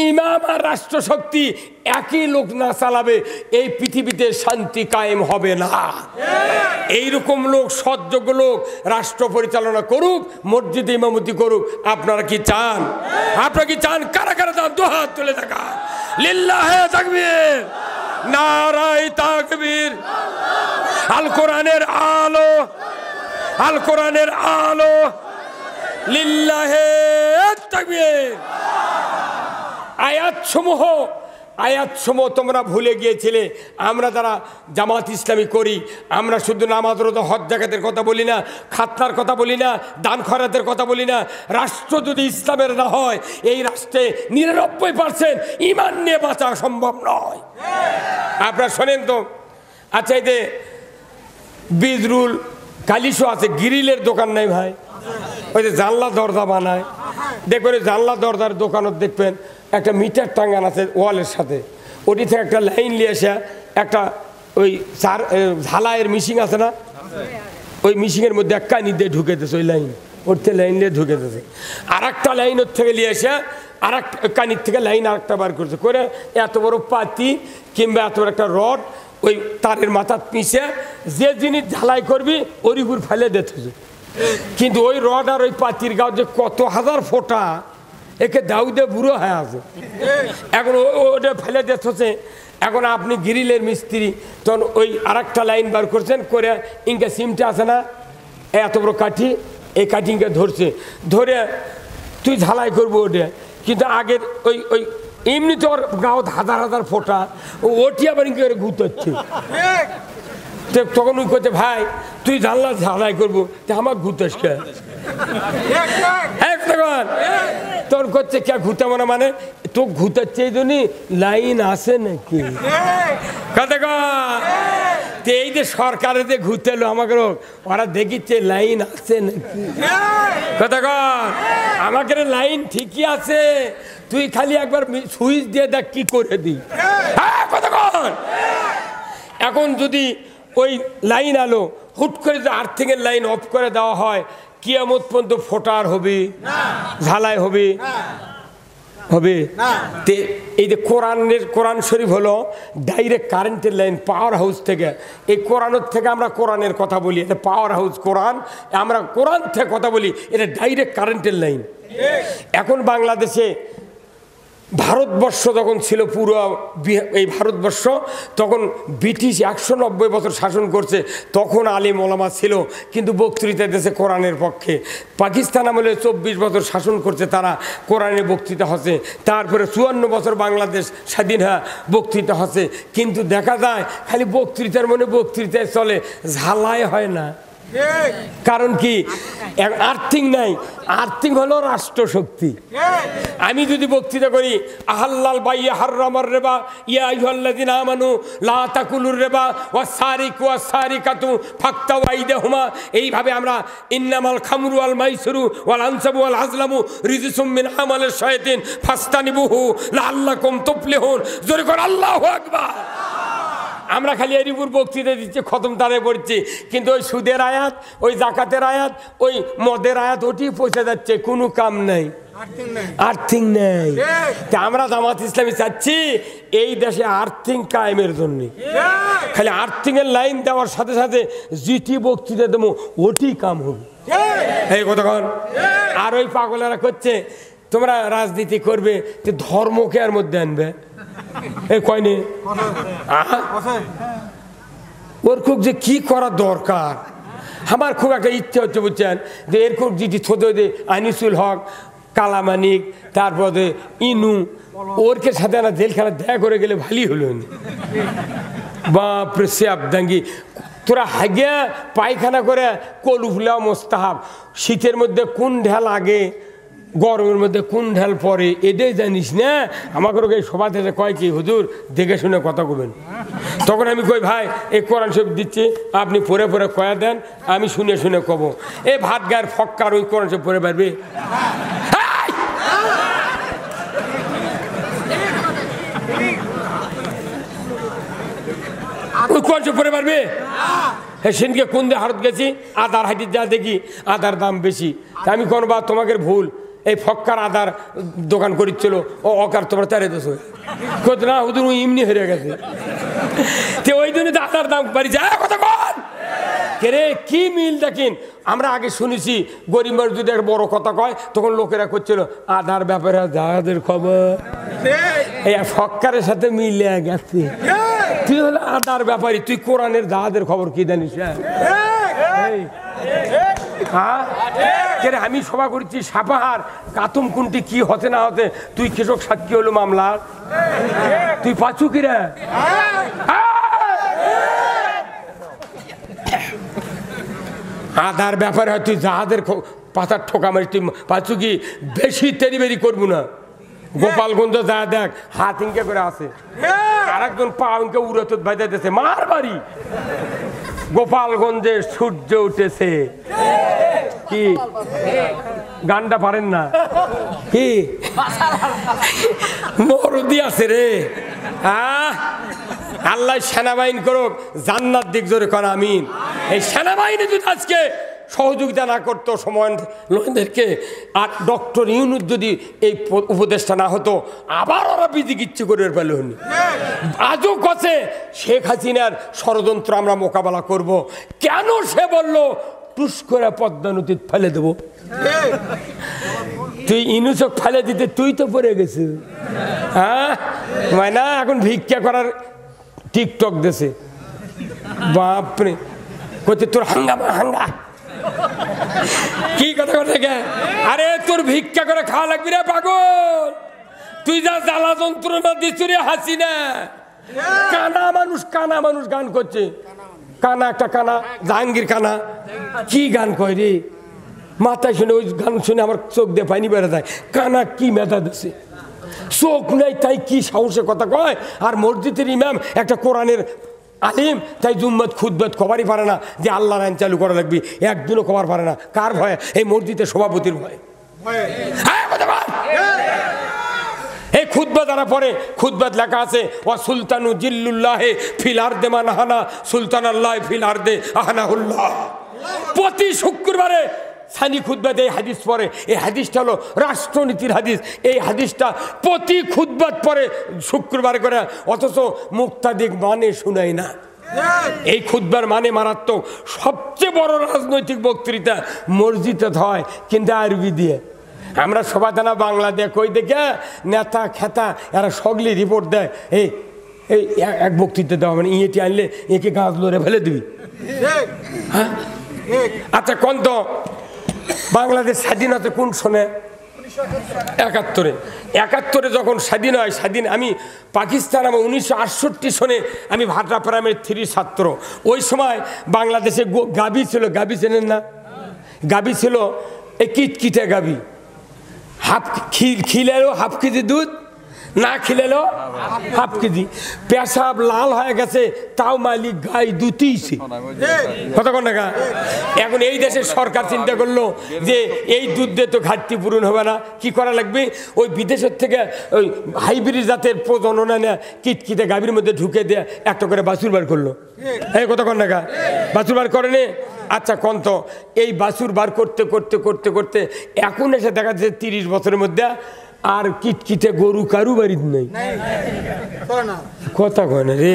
ইমাম আর রাষ্ট্রশক্তি একই লোক না চালাবে এই পৃথিবীতে শান্তি কায়েম হবে না। এইরকম লোক, সৎযোগ্য লোক রাষ্ট্র পরিচালনা করুক, মসজিদে ইমামতি করুক। আপনারা কি চান? আপনারা কি চান? কারা কারা চান? দু হাত তুলে থাকা। লিল্লাহে তাকবীর, নারায়ে তাকবীর। আল কোরআনের আলো, আল কোরআনের আলো। লিল্লাহে তাকবীর। আয়াতসমূহ তোমরা ভুলে গিয়েছিলে। আমরা যারা জামাত ইসলামী করি, আমরা শুধু নামাজ, রোজা, হজ, যাকাতের কথা বলি না, খাতনার কথা বলি না, দান খয়রাতের কথা বলি না। রাষ্ট্র যদি ইসলামের না হয়, এই রাষ্ট্রে 99% ঈমান নিয়ে বাঁচা সম্ভব নয়। আপনারা শোনেন তো। আচ্ছা, এই যে বিজরুল কালিশো আছে, গ্রিলের দোকান নাই ভাই? ওই যে জানলা দরজা বানায়, দেখবেন জানলা দরজার দোকানত দেখবেন একটা মিটার টাঙ্গান আছে ওয়ালের সাথে। ওটি থেকে একটা লাইন নিয়ে এসে একটা ওই ঝালাইয়ের মিশিং আছে না, ওই মিশিংয়ের মধ্যে এক কানি দিয়ে ঢুকে দিয়েছে। ওই লাইন ওর থেকে লাইন দিয়ে ঢুকে দিয়েছে। আর একটা লাইন ওর থেকে নিয়ে এসে আর এক কানির থেকে লাইন আর একটা বার করছে করে এত বড় পাতি কিংবা এত বড় একটা রড ওই তারের মাথার পিছে যে জিনিস ঝালাই করবি ওর উপর ফেলে দিতেছে। কিন্তু ওই রড আর ওই পাতির গাও যে কত হাজার ফোঁটা, একে দাউদে বুড়ো হয়ে আছে। এখন ওটা ফেলে দিতেছে। এখন আপনি গ্রিলের মিস্ত্রি, তখন ওই আর একটা লাইন বার করছেন করে ইনকে সিমটা আছে না, এত বড় কাঠি, এই কাঠিংকে ধরছে, ধরে তুই ঝালাই করবো ওটা। কিন্তু আগের ওই ওই এমনি তো ওর গাও হাজার হাজার ফোঁটা, ওটি আবার ইনকে ঘুরতে। তখন ওই করছে, ভাই তুই জানলা ঝালাই করবো, আমার ঘুরতে তোর করছে কে ঘুরতে মানে তো ঘুরতে এই জন্য লাইন আছে নাকি? এই যে সরকারে যে ঘুরতে এলো আমাকে, ওরা দেখিচ্ছে লাইন আছে নাকি? কথা কর, আমাকে লাইন ঠিকই আছে, তুই খালি একবার সুইচ দিয়ে দেখ কি করে দিই। কথা কর। এখন যদি ওই লাইন আলো হুট করে যদি আর্থিংয়ের লাইন অফ করে দেওয়া হয়, কিয়ামত পর্যন্ত ফোটার হবে, ঝালাই হবে, হবে। এই যে কোরআন শরীফ হলো ডাইরেক্ট কারেন্টের লাইন পাওয়ার হাউস থেকে। এই কোরআনের থেকে আমরা কোরআনের কথা বলি, এটা পাওয়ার হাউস কোরআন, আমরা কোরআন থেকে কথা বলি, এটা ডাইরেক্ট কারেন্টের লাইন। এখন বাংলাদেশে ভারতবর্ষ যখন ছিল, পুরো এই ভারতবর্ষ তখন ব্রিটিশ 190 বছর শাসন করছে, তখন আলেম ওলামা ছিল কিন্তু বক্তৃতা দেশে কোরআনের পক্ষে। পাকিস্তান আমলে 24 বছর শাসন করছে, তারা কোরআনের বক্তৃতা হচ্ছে। তারপরে 54 বছর বাংলাদেশ স্বাধীন হয়, বক্তৃতা হচ্ছে। কিন্তু দেখা যায় খালি বক্তৃতার মনে বক্তৃতায় চলে, ঝালাই হয় না। কারণ কি? আর্থিং নাই। আর্থিং হলো রাষ্ট্রশক্তি। আমি যদি বক্তৃতা করি আহাল্লাল বাইয়া হাররামার রেবা ইয়া আইয়ুহাল্লাযিনা আমানু লা তাকুলুর রেবা ওয়াস-সারিকু ওয়াস-সারিকাতু ফাক্তাউ আইদাহুমা, এইভাবে আমরা ইন্নামাল খামরু ওয়াল মাইসিরু ওয়াল আনসাবু ওয়াল আজলামু রিজসুম মিন আমালিশ শায়াতিন ফাস্তানিবুহু লাআল্লাকুম তুফলিহুন। জোরে করে আল্লাহু আকবার। আমরা খালি এর উপর বক্তৃতা দিচ্ছি, খতম তারে পড়ছি, কিন্তু ওই সুদের আয়াত, ওই জাকাতের আয়াত, ওই মদের আয়াত ওটি পৌঁছে যাচ্ছে, কোনো কাম নাই, আর্থিং নেই। আমরা জামাত ইসলামী চাচ্ছি এই দেশে আর্থিং কায়েমের জন্য। খালি আর্থিং এর লাইন দেওয়ার সাথে সাথে জিটি বক্তৃতা দেবো, ওটি কাম হবে। এই কথা কন। আর ওই পাগলেরা করছে তোমরা রাজনীতি করবে, ধর্মকে আর মধ্যে আনবে। এই কয়নি ওর খুব যে কি করা দরকার, আমার খুব একটা ইচ্ছে হচ্ছে বুঝছেন, যে এরকম জিটি ছোটো যে আনিসুল হক, কালামানিক, তারপরে ইনু, ওরকে সাথে না জেলখানা দেখা করে গেলে ভালোই হলো। বাপরে সে আবদাঙ্গি, তোরা হাগিয়া পায়খানা করে কলুফলা মোস্তাহাব। শীতের মধ্যে কোন ঢেল আগে, গরমের মধ্যে কোন ঢেল পরে, এটাই জানিস না। আমাকে এই সভা থেকে কয় কি হুজুর দেখে শুনে কথা কবেন। তখন আমি কই ভাই এই কোরআন শরীফ দিচ্ছি, আপনি পরে পরে কয়া দেন, আমি শুনে শুনে কব। এই ভাত গায়ের ফক্কার ওই কোরআন শরীফ পড়ে পারবে? ওই কোরআন শরীফ পড়ে পারবে? সেদিনকে কোন দিয়ে হারত গেছি, আদার হাটির যা দেখি আদার দাম বেশি। আমি কোন বা তোমাকে ভুল, এই ফক্কার আদার দোকান করিচ্ছিল, ও অকার তোমরা তারে দেশ কত না হুদুর এমনি হেরে গেছে। তো ওই জন্য তো আদার দাম বাড়ি যায় কথা কন কে রে, কি মিল দেখেন। আমরা আগে শুনেছি গরিব মানুষ যদি একটা বড় কথা কয় তখন লোকেরা করছিল আদার ব্যাপারে জাহাজের খবর, এই ফক্কারের সাথে মিলে গেছে। তুই হলো আদার ব্যাপারী, তুই কোরআনের জাহাজের খবর কি জানিস? হ্যাঁ আমি সভা করছি সাপাহার কাতুম কুন্টি কি হতে না হতে, তুই কৃষক সাক্ষী হলো মামলার, তুই পাচু কিরা? আদার ব্যাপারে হয় তুই জাহাজের পাতার ঠোকা মারিস, তুই পাচু কি বেশি তেরিবেরি করবো না। গোপালগঞ্জ যা দেখ হাত ইনকে করে আছে, আর একজন পা ইনকে উড়ত বাইতে দিতেছে মার বাড়ি। গোপালগঞ্জে সূর্য উঠেছে, কি গানটা পারেন না কি? মরদি আছে রে। আল্লাহ সেনাবাহিনী করুক, জান্নাত দিক জোরে কর আমিন। এই সেনাবাহিনী যদি আজকে সহযোগিতা না করতো সময়দেরকে, আর ডক্টর ইউনুস যদি এই উপদেশটা না হতো, আবার ওরা বিধিকিচ্ছু করে ফেলে হনি। আজও কছে শেখ হাসিনার ষড়যন্ত্র আমরা মোকাবেলা করব। কেন সে বলল টুস করে পদ্মা নদীতে ফেলে দেবো? তুই ইনুসক ফেলে দিতে তুই তো পড়ে গেছিস। হ্যাঁ না, এখন ভিক্ষা করার টিকটক দেশে বাপরে করছে তোর হাঙ্গামা হাঙ্গা কি কথা কথা গে? আরে তোর ভিক্ষা করে খাওয়া লাগবি রে পাগল। তুই যা জ্বালা যন্ত্রণা দিচ্ছ রে হাসিনা। কানা মানুষ গান করছে, কানা একটা কানা জাহাঙ্গীর কানা কি গান কয় রে, মাথায় শুনে ওই গান শুনে আমার চোখ দিয়ে পানি বেড়ে যায়। কানা কি মেধা দিছে, চোখ নাই তাই কি সাহসে কথা কয়। আর মসজিদের ইমাম একটা কোরআনের আলিম, তাই জুম্মত খুতবাত কবারই পারে না যে আল্লাহর আইন চালু করা লাগবে, একদিনও কবার পারে না। কার ভয়ে? এই মসজিদের সভাপতির ভয়ে। এই খুতবা যারা পড়ে, খুতবাত লেখা আছে ওয়া সুলতানু জিল্লুল্লাহে ফিল আরদে মান আহানা সুলতান আল্লাহ ফিল আরদে আহানাহুল্লাহ। প্রতি শুক্রবারে সানি খুতবাতে এই হাদিস পড়ে। এই হাদিসটা হলো রাষ্ট্রনীতির হাদিস। এই হাদিসটা প্রতি খুতবাত পরে শুক্রবার করে, অথচ মুক্তাদিক মানে শুনাই না। এই খুতবার মানে মারাত্মক। সবচেয়ে বড় রাজনৈতিক বক্তৃতা মসজিদে হয়, কিন্তু আরবি দিয়ে। আমরা সবাদানা বাংলা দিয়ে কই দেখে নেতা খেতা এরা সগলি রিপোর্ট দেয়, এই এই এক বক্তৃতা দেওয়া মানে ইয়েটি আনলে একে গাছ লড়ে ফেলে দিবি। হ্যাঁ আচ্ছা কোন তো বাংলাদেশ স্বাধীনতা কোন সনে? ৭১ যখন স্বাধীন হয়, আমি পাকিস্তান আমার 1968 সনে আমি ভাটা প্রাইমারি 3 ছাত্র। ওই সময় বাংলাদেশে গাবি ছিল, গাবি চেনেন না? গাবি ছিল এই কিটকিটে গাবি, খিলেও হাফ কেজি দুধ, না খিলেলো হাফ কেজি। পেশাব লাল হয়ে গেছে তাও মালিক গাই দুটিছে কতক্ষণ টাকা। এখন এই দেশের সরকার চিন্তা করলো যে এই দুধ দিয়ে তো ঘাটতি পূরণ হবে না, কি করা লাগবে? ওই বিদেশের থেকে ওই হাইব্রিড জাতের প্রজনন এনে কিটকিটে গাভীর মধ্যে ঢুকে দিয়ে একটা করে বাছুর বার করলো। এই কতক্ষণ টাকা বাছুর বার করেনি? আচ্ছা কন্ত এই বাছুর বার করতে করতে করতে করতে এখন এসে দেখা যাচ্ছে 30 বছরের মধ্যে আর কিটকিটে গরু কারু বাড়ির নেই। কথা কয় না রে,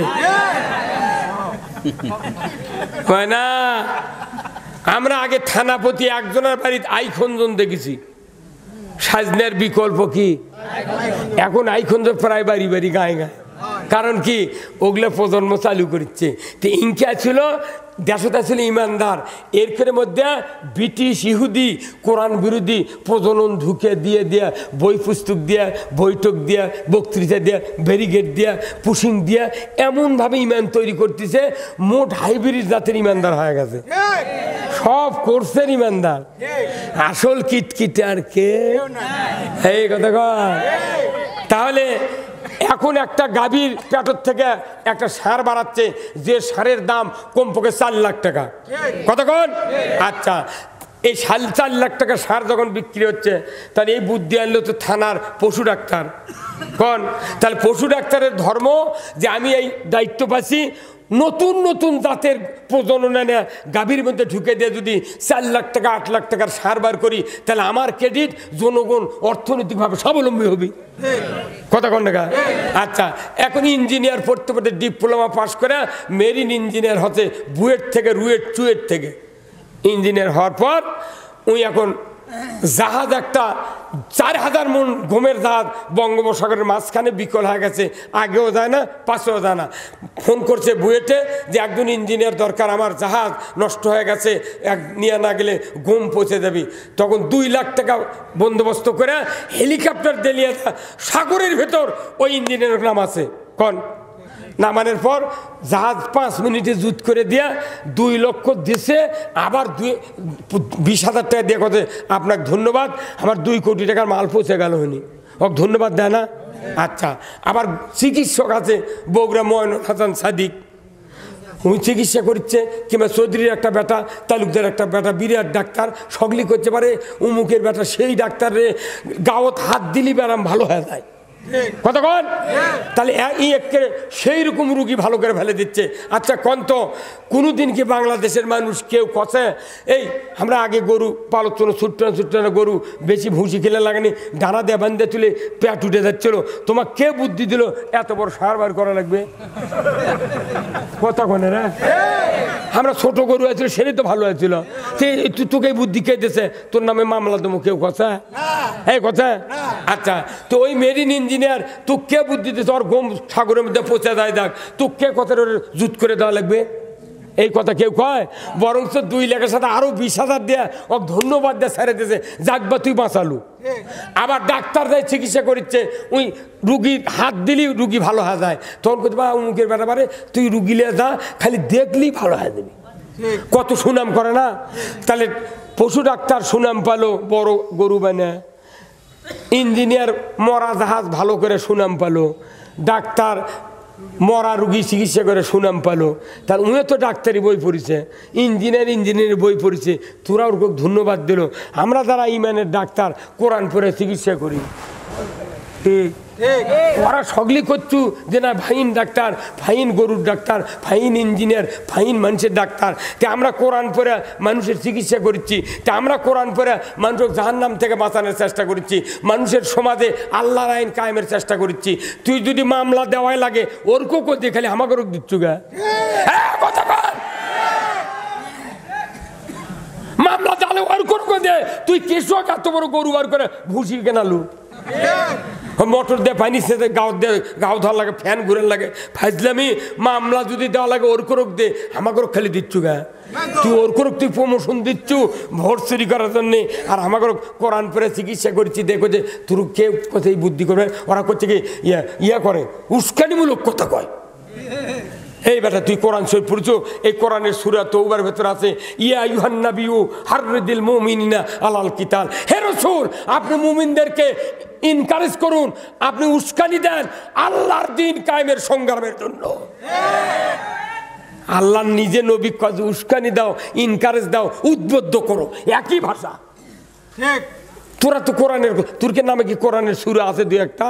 কয় না। আমরা আগে থানাপতি একজনের বাড়িতে আইখঞ্জন দেখেছি, সাজনের বিকল্প কি? এখন আইখঞ্জন প্রায় বাড়ি বাড়ি গায়ে গায়ে। কারণ কি? ওগুলো প্রজন্ম চালু করছে। তো ইনকা ছিল দেশটা ছিল ইমানদার, এর করে মধ্যে ব্রিটিশ ইহুদি কোরআন বিরোধী প্রজনন ঢুকে দিয়ে দিয়ে বই পুস্তক দিয়ে বৈঠক দিয়ে বক্তৃতা দিয়ে ব্যারিকেড দিয়ে পুশিং দিয়ে এমনভাবে ইমান তৈরি করতেছে, মোট হাইব্রিড জাতের ইমানদার হয়ে গেছে। সব কোর্সের ইমানদার, আসল কিটকিটে আর কে? এই কথা কয়। তাহলে এখন একটা গাভীর পেটর থেকে একটা সার বাড়াচ্ছে, যে সারের দাম কমপক্ষে 4 লাখ টাকা। কতক্ষণ? আচ্ছা এই 4 লাখ টাকা সার যখন বিক্রি হচ্ছে, তাহলে এই বুদ্ধি আনলো তো থানার পশু ডাক্তার। কোন? তাহলে পশু ডাক্তারের ধর্ম যে আমি এই দায়িত্ব পাচ্ছি, নতুন নতুন জাতের প্রজনন এনে গাভীর মধ্যে ঢুকে দিয়ে যদি 4 লাখ টাকা 8 লাখ টাকার সার বার করি, তাহলে আমার ক্রেডিট, জনগণ অর্থনৈতিকভাবে স্বাবলম্বী হবে। কথা কোন টাকা? আচ্ছা, এখন ইঞ্জিনিয়ার পড়তে পড়তে ডিপ্লোমা পাস করে মেরিন ইঞ্জিনিয়ার হচ্ছে, বুয়েট থেকে রুয়েট চুয়েট থেকে ইঞ্জিনিয়ার হওয়ার পর উনি এখন জাহাজ একটা 4000 মন গমের জাহাজ বঙ্গোপসাগরের মাঝখানে বিকল হয়ে গেছে, আগেও যায় না পাশেও যায় না। ফোন করছে বুয়েটে যে একজন ইঞ্জিনিয়ার দরকার, আমার জাহাজ নষ্ট হয়ে গেছে, নিয়ে না গেলে গম পচে যাবি। তখন 2 লাখ টাকা বন্দোবস্ত করে হেলিকপ্টার দিলিয়ে সাগরের ভেতর ওই ইঞ্জিনিয়ারের নাম আছে কন নামানোর পর জাহাজ 5 মিনিটে জুত করে দিয়া 2 লক্ষ দিছে, আবার 20,000 টাকা দিয়ে কথা আপনাকে ধন্যবাদ, আমার 2 কোটি টাকার মাল পৌঁছে গেল হয়নি, ওকে ধন্যবাদ দেয় না? আচ্ছা, আবার চিকিৎসক আছে বগুড়া ময়ন হাসান সাদিক, উনি চিকিৎসা করছে, কিংবা চৌধুরীর একটা বেটা, তালুকদার একটা বেটা বিরাট ডাক্তার, সকলি করতে পারে, উমুকের বেটা সেই ডাক্তারে গাঁত হাত দিলি ব্যারাম ভালো হয়ে যায়। কতক্ষণ? তাহলে সেই রকম রুগী ভালো করে ফেলে দিচ্ছে। আচ্ছা কন্ত কোনোদিন কি বাংলাদেশের মানুষ কেউ কষে এই আমরা আগে গরু পালতো না, ছুট্টানো গরু বেশি ভুসি খেলে লাগেনি, ডানা দিয়ে বান্ধে তুলে পেট উঠে যাচ্ছিল, তোমার কে বুদ্ধি দিল এত বড় সার বার করা লাগবে? কতক্ষণে রে আমরা ছোট গরু আছিল সেটাই তো ভালো হয়েছিল, তোকে বুদ্ধি কে দিয়েছে? তোর নামে মামলা দেবো, কেউ কথা এই কথা? আচ্ছা, তো ওই মেরিন ইঞ্জিনিয়ার তো কে বুদ্ধি দিয়েছে ওর গম সাগরের মধ্যে পচে যায়, দেখ তো কে কথা জুত করে দেওয়া লাগবে? এই কথা কেউ কয়? বরং 2 লাখের সাথে আরো 20,000 দেয়া ও ধন্যবাদ দেয়া ছেড়ে দিয়েছে, যাকবা তুই বাঁচালু। আবার ডাক্তার দেয় চিকিৎসা করছে, ওই রুগী হাত দিলি রুগী ভালো হয়ে যায়, তখন করতে পারে অমুকের ব্যাপারে তুই রুগীলে যা, খালি দেখলি ভালো হয়ে যাবি। কত সুনাম করে না? তাহলে পশু ডাক্তার সুনাম পালো বড় গরু বানা, ইঞ্জিনিয়ার মরা জাহাজ ভালো করে সুনাম পালো, ডাক্তার মরা রুগী চিকিৎসা করে সুনাম পালো, তার উনি তো ডাক্তারি বই পড়েছে, ইঞ্জিনিয়ার বই পড়েছে, তোরা ওর ধন্যবাদ দিল। আমরা যারা ইমানের ডাক্তার কোরআন পড়ে চিকিৎসা করি, ওরা সকলি করছু যে না ফাইন ডাক্তার, ফাইন গরুর ডাক্তার, ফাইন ইঞ্জিনিয়ার, ফাইন মানুষের ডাক্তার, তে আমরা কোরআন পড়ে মানুষের চিকিৎসা করছি, তে আমরা কোরআন পড়ে মানুষের জাহান্নাম থেকে বাঁচানোর চেষ্টা করছি, মানুষের সমাজে আল্লাহর আইন কায়েমের চেষ্টা করছি। তুই যদি মামলা দেওয়াই লাগে ওরকম করতে খালি আমাকে রোগ দিচ্ছু গা, মামলা চালে ওরকম করে দে, তুই কৃষক এত বড় গরু বার করে ভুসি কেনালু, মোটর দিয়ে পানি সেতে গাও ধোয়ার লাগে, ফ্যান ঘুরে লাগে, ফাইজলামি মামলা যদি দেওয়া লাগে ওর করুক দে, আমাকে খালি দিচ্ছু গা, তুই ওর করুক তুই প্রমোশন দিচ্ছু ভোট চুরি করার জন্যে, আর আমাকে কোরআন পরে চিকিৎসা করছি, দেখো যে তোর কে কোথায় বুদ্ধি করবে, ওরা করছে কি ইয়া করে উস্কানিমূলক কথা কয়। এই বেটা তুই কোরআন শরীফ পড়ছো, এই কোরআনের সূরা তওবার ভেতর আছে ইয়া আইয়ুহান নাবিয়্যু হাররিদিল মুমিনিনা আলাল কিতাল, হে রাসূল আপনি মুমিনদেরকে ইনকারেজ করুন, আপনি উস্কানি দেন আল্লাহর দ্বীন কায়েমের সংগ্রামের জন্য। আল্লাহ নিজে নবী কাজে উস্কানি দাও, ইনকারেজ দাও, উদ্বুদ্ধ করো, একই ভাষা। ঠিক, তোরা তো কোরআনের, তোরকে নামে কি কোরআনের সূরা আছে 2-1টা?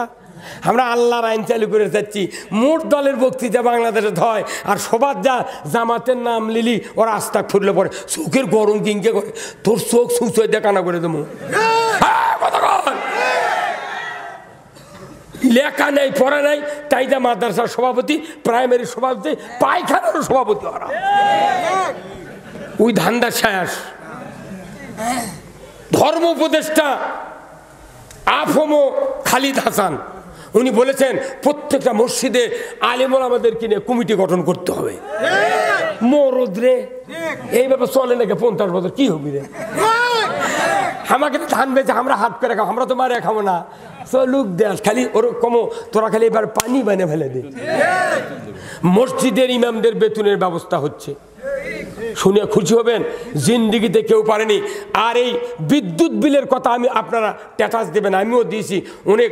আমরা আল্লাহর আইন চালু করে যাচ্ছি, মোট দলের বক্তৃতা বাংলাদেশে হয়, আর সবার যা জামাতের নাম লিলি ওরা আস্তাক ফুরলে পড়ে, চোখের গরম কিংকে করে, তোর চোখ সুচয় দেখানা করে দেবো। লেখা নেই পড়া নেই, তাই যা মাদ্রাসার সভাপতি, প্রাইমারি সভাপতি, পায়খানার সভাপতি ওরা, ওই ধান্দা শেষ। ধর্ম উপদেষ্টা আফমো খালিদ হাসান উনি বলেছেন প্রত্যেকটা মসজিদে আলেম ওলামাদেরকে নিয়ে কমিটি গঠন করতে হবে। মরদ রে, এই ব্যাপার চলে নাকি 50 বছর, কি হবি রে? আমাকে ধান বেচে আমরা হাত করে খাবো, আমরা তো মারে খাবো না, চলুক দেশ খালি ওরকম, তোরা খালি এবার পানি বানিয়ে ফেলে দে। মসজিদের ইমামদের বেতনের ব্যবস্থা হচ্ছে, শুনে খুশি হবেন, জিন্দিগিতে কেউ পারেনি। আর এই বিদ্যুৎ বিলের কথা আমি আপনারা স্ট্যাটাস দেবেন, আমিও দিয়েছি, অনেক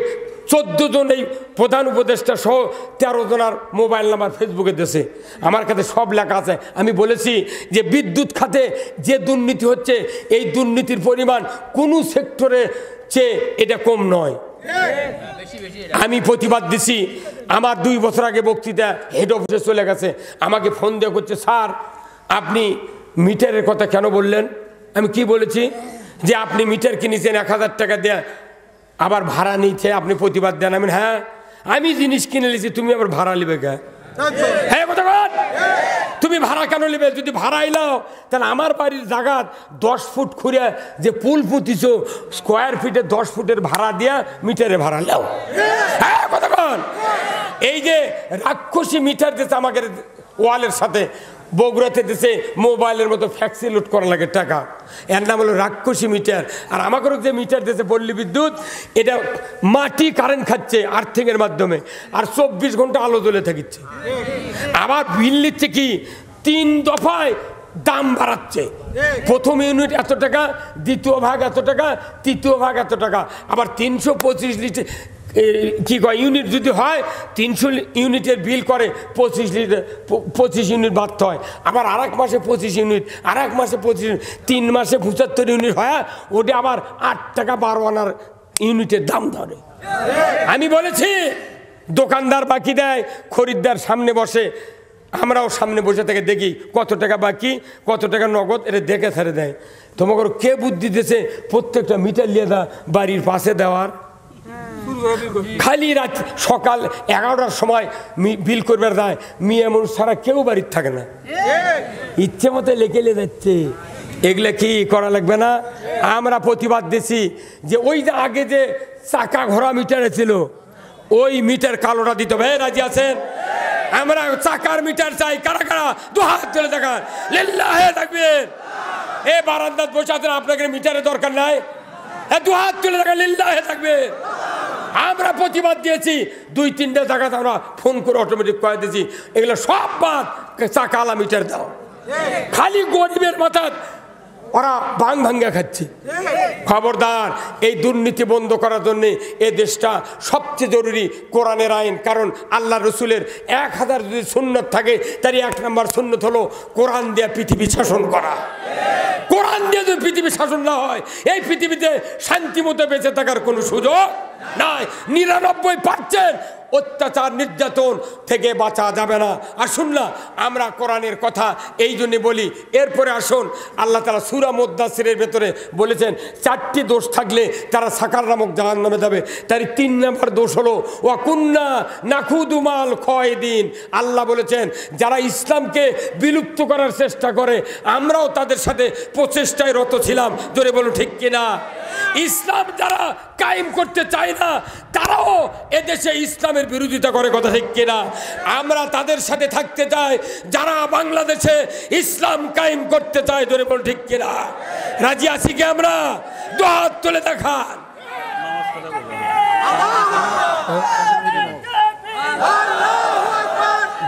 14 জন এই প্রধান উপদেষ্টা সহ 13 জনার মোবাইল নাম্বার ফেসবুকে দেশে আমার কাছে সব লেখা আছে। আমি বলেছি যে বিদ্যুৎ খাতে যে দুর্নীতি হচ্ছে, এই দুর্নীতির পরিমাণ কোনো সেক্টরে চেয়ে এটা কম নয়। আমি প্রতিবাদ দিছি। আমার 2 বছর আগে বক্তৃতা হেড অফিসে চলে গেছে, আমাকে ফোন দিয়ে করছে, স্যার আপনি মিটারের কথা কেন বললেন? আমি কি বলেছি? যে আপনি মিটার কিনেছেন 1000 টাকা দিয়ে, আবার ভাড়া নিচ্ছে, আপনি প্রতিবাদ দেন। আমি হ্যাঁ, আমি জিনিস কিনে নিয়েছি, তুমি আবার ভাড়া নেবে কে? হ্যাঁ কথা বল, তুমি ভাড়া কেন নেবে? যদি ভাড়া এলাও তাহলে আমার বাড়ির জায়গা 10 ফুট খুঁড়ে যে পুল পুঁতিছ, স্কোয়ার ফিটে 10 ফুটের ভাড়া দিয়া মিটারে ভাড়া নাও। হ্যাঁ কথা বল। এই যে রাক্ষসী মিটার দিচ্ছে আমাদের ওয়ালের সাথে, বগুড়াতে দিছে মোবাইলের মতো ফ্যাক্সি লোড করা লাগে টাকা, এর নাম হলো রাক্ষসী মিটার। আর আমাকেও যে মিটার দিয়েছে পল্লী বিদ্যুৎ, এটা মাটি কারেন্ট খাচ্ছে আর্থিংয়ের মাধ্যমে, আর 24 ঘন্টা আলো জ্বলে থাকিচ্ছে। আবার বিল নিচ্ছে কি 3 দফায় দাম বাড়াচ্ছে, প্রথম ইউনিট এত টাকা, দ্বিতীয় ভাগ এত টাকা, তৃতীয় ভাগ এত টাকা। আবার 325 লিটার কি কয় ইউনিট যদি হয়, 300 ইউনিটের বিল করে 25 ইউনিট বাড়তে হয়। আবার আরেক মাসে 25 ইউনিট, আরেক মাসে 25 ইউনিট, 3 মাসে 75 ইউনিট হয়, ওটা আবার 8 টাকা 12 আনার ইউনিটের দাম ধরে। আমি বলেছি দোকানদার বাকি দেয়, খরিদ্দার সামনে বসে, আমরাও সামনে বসে থেকে দেখি কত টাকা বাকি, কত টাকা নগদ, এটা দেখে ছেড়ে দেয়। তোমাকে কে বুদ্ধি দিয়েছে প্রত্যেকটা মিটার নিয়ে বাড়ির পাশে দেওয়ার? খালি রাত সকাল 11টার সময় বিল করবার যায়, মেয়ে মানুষ ছাড়া কেউ বাড়ির থাকে না, ইচ্ছে মতো লেগে যাচ্ছে। এগুলো কি করা লাগবে না? আমরা প্রতিবাদ দিছি যে ওই যে আগে যে চাকা ঘোরা মিটারে ছিল, ওই মিটার কালোটা দিতে হবে। রাজি আছেন? আমরা চাকার মিটার চাই। কারা কারা 2 হাত তুলে দেখান, লিল্লাহে তাকবীর। এই বারান্দাত বসে আছেন, আপনাকে মিটারের দরকার নাই? 2 হাত তুলে দেখান, লিল্লাহে তাকবীর। আমরা প্রতিবাদ দিয়েছি, 2-3টা জায়গাতে আমরা ফোন করে অটোমেটিক কয়ে দিয়েছি এগুলো সব বাদ, চাকালা মিটার দাও। খালি গরিবের মাথা ওরা ভাঙ্গা খাচ্ছে। খবরদার, এই দুর্নীতি বন্ধ করার জন্য এই দেশটা সবচেয়ে জরুরি কোরআনের আইন। কারণ আল্লাহ রসুলের 1000 যদি সুন্নত থাকে, তার 1 নম্বর সুন্নত হলো কোরআন দিয়ে পৃথিবী শাসন করা। কোরআন দিয়ে যদি পৃথিবী শাসন না হয়, এই পৃথিবীতে শান্তি মতো বেঁচে থাকার কোনো সুযোগ নাই। 99% অত্যাচার নির্যাতন থেকে বাঁচা যাবে না। আসুন না আমরা কোরআনের কথা এই জন্য বলি। এরপরে আসুন, আল্লাহ তাআলা সূরা মুদ্দাসসিরের ভেতরে বলেছেন 4টি দোষ থাকলে তারা সাকার নামক জাহান্নামে যাবে। তার 3 নম্বর দোষ হলো ওয়া কুন্না নাখুদু মাল খায়দিন। আল্লাহ বলেছেন যারা ইসলামকে বিলুপ্ত করার চেষ্টা করে, আমরাও তাদের সাথে প্রচেষ্টায় রত ছিলাম। জোরে বলো ঠিক কিনা? ইসলাম যারা কায়েম করতে চায় না, তারাও এদেশে ইসলামের বিরোধিতা করে, কথা ঠিক কিনা? আমরা তাদের সাথে থাকতে চাই যারা বাংলাদেশে ইসলাম কায়েম করতে চায়। জোরে বল ঠিক কিনা? রাজি আছি কি আমরা? 2 হাত তুলে দেখান।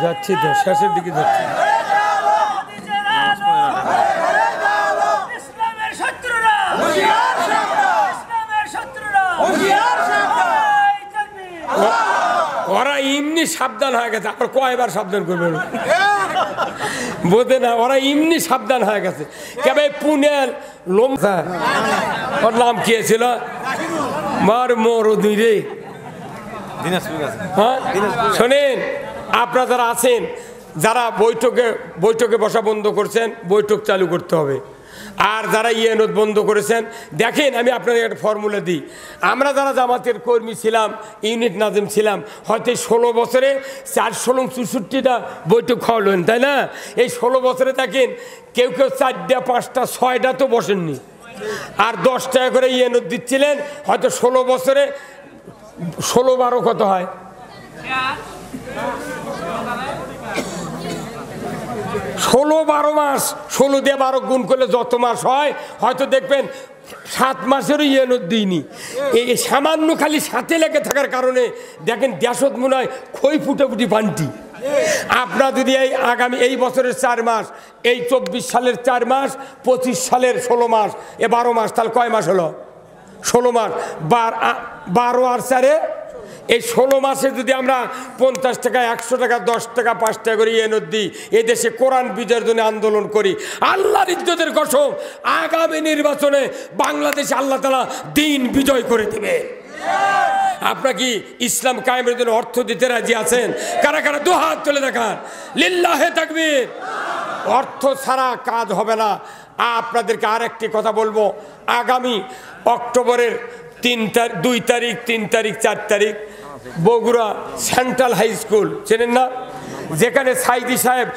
যাচ্ছি তো, শেষের দিকে যাচ্ছি। ওরা এমনি সাবধান হয়ে গেছে, আবার কয়বার সাবধান করবে বোঝে না। ওরা এমনি সাবধান হয়ে গেছে। কেবে পুনের লোমসা, ওর নাম কি ছিল? মার মোর দুই রে। হ্যাঁ শোনেন, আপনারা যারা আছেন, যারা বৈঠকে বসা বন্ধ করছেন, বৈঠক চালু করতে হবে। আর যারা ইয়েনত বন্ধ করেছেন, দেখেন আমি আপনাদের একটা ফর্মুলা দিই। আমরা যারা জামাতের কর্মী ছিলাম, ইউনিট নাজিম ছিলাম, হয়তো 16 বছরে 4-64টা বৈঠক খাওয়ালেন, তাই না? এই 16 বছরে দেখেন কেউ 4টা 5টা 6টা তো বসেননি, আর 10 টাকা করে ইয়েনত দিচ্ছিলেন। হয়তো 16 বছরে 16-12 কত হয়? 16-12 মাস, 16 দিয়ে 12 গুণ করলে যত মাস হয়, হয়তো দেখবেন 7 মাসেরও ইয়েনত দিইনি। এই সামান্য খালি সাথে লেগে থাকার কারণে দেখেন দেশত মনে হয় খই ফুটাফুটি পান্টি। আপনার যদি আগামী এই বছরের 4 মাস, এই 24 সালের 4 মাস, 25 সালের 16 মাস, 12 মাস, তাহলে কয় মাস হলো? 16 মাস। 12 আর 4-এ এই 16 মাসে যদি আমরা 50 টাকা, 100 টাকা, 10 টাকা, 5 টাকা করে ইয়েনত দিই, এদেশে কোরআন বিজয়ের জন্য আন্দোলন করি, আল্লাহর ইজ্জতের কসম আগামী নির্বাচনে বাংলাদেশে আল্লাহ তাআলা দ্বীন বিজয় করে দিবে। আপনারা কি ইসলাম কায়েমের জন্য অর্থ দিতে রাজি আছেন? কারা কারা দু হাত তুলে দেখান, লিল্লাহে তাকবীর। অর্থ ছাড়া কাজ হবে না। আপনাদেরকে আরেকটি কথা বলবো, আগামী অক্টোবরের 2 তারিখ 3 তারিখ 4 তারিখ বগুড়া সেন্ট্রাল হাই স্কুল চেনেন না, যেখানে সাইদি সাহেব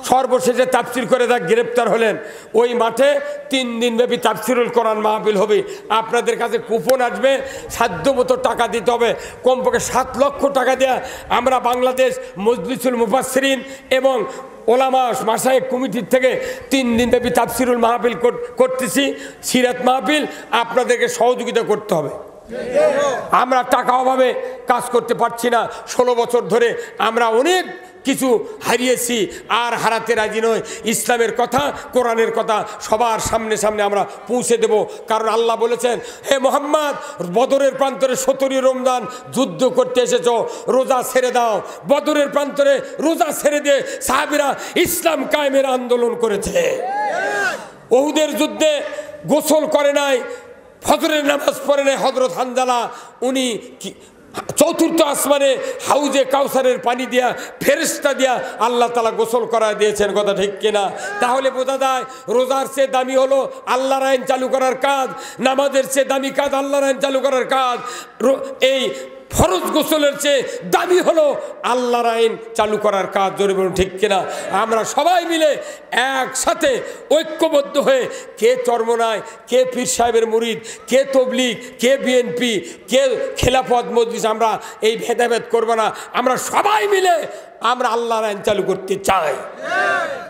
সর্বশেষে তাফসির করে তা গ্রেপ্তার হলেন, ওই মাঠে 3 দিনব্যাপী তাফসিরুল কোরআন মাহফিল হবে। আপনাদের কাছে কুপন আসবে, সাধ্যমতো টাকা দিতে হবে, কমপক্ষে 7 লক্ষ টাকা দেয়া আমরা বাংলাদেশ মজলিসুল মুফাসসিরিন এবং ওলামা মাশায়েখ কমিটির থেকে 3 দিনব্যাপী তাফসিরুল মাহফিল করতেছি, সিরাত মাহফিল। আপনাদেরকে সহযোগিতা করতে হবে। আমরা টাকা অভাবে কাজ করতে পারছি না। 16 বছর ধরে আমরা অনেক কিছু হারিয়েছি, আর হারাতে রাজি নয়। ইসলামের কথা, কোরআনের কথা সবার সামনে সামনে আমরা পৌঁছে দেব। কারণ আল্লাহ বলেছেন, হে মোহাম্মদ, বদরের প্রান্তরে 17 রমজান যুদ্ধ করতে এসেছো, রোজা ছেড়ে দাও। বদরের প্রান্তরে রোজা ছেড়ে দিয়ে সাহাবীরা ইসলাম কায়েমের আন্দোলন করেছে। উহুদের যুদ্ধে গোসল করে নাই, ফজরের নামাজ পড়ে নাই হযরত হানজালা, উনি চতুর্থ আসমানে হাউজে কাউসারের পানি দিয়া, ফেরেশতা দিয়া আল্লাহ তাআলা গোসল করা দিয়েছেন। কথা ঠিক কিনা? তাহলে বোঝা যায় রোজার চেয়ে দামি হলো আল্লাহর আইন চালু করার কাজ, নামাজের চেয়ে দামি কাজ আল্লাহর আইন চালু করার কাজ। এই ফরজ গোসলের চেয়ে দামি হলো আল্লাহর আইন চালু করার কাজ। জোরে বলুন ঠিক কিনা? আমরা সবাই মিলে একসাথে ঐক্যবদ্ধ হয়ে, কে চরমনায়, কে পীর সাহেবের মুরিদ, কে তবলিগ, কে বিএনপি, কে খেলাফত মজলিস, আমরা এই ভেদাভেদ করব না। আমরা সবাই মিলে আমরা আল্লাহর আইন চালু করতে চাই।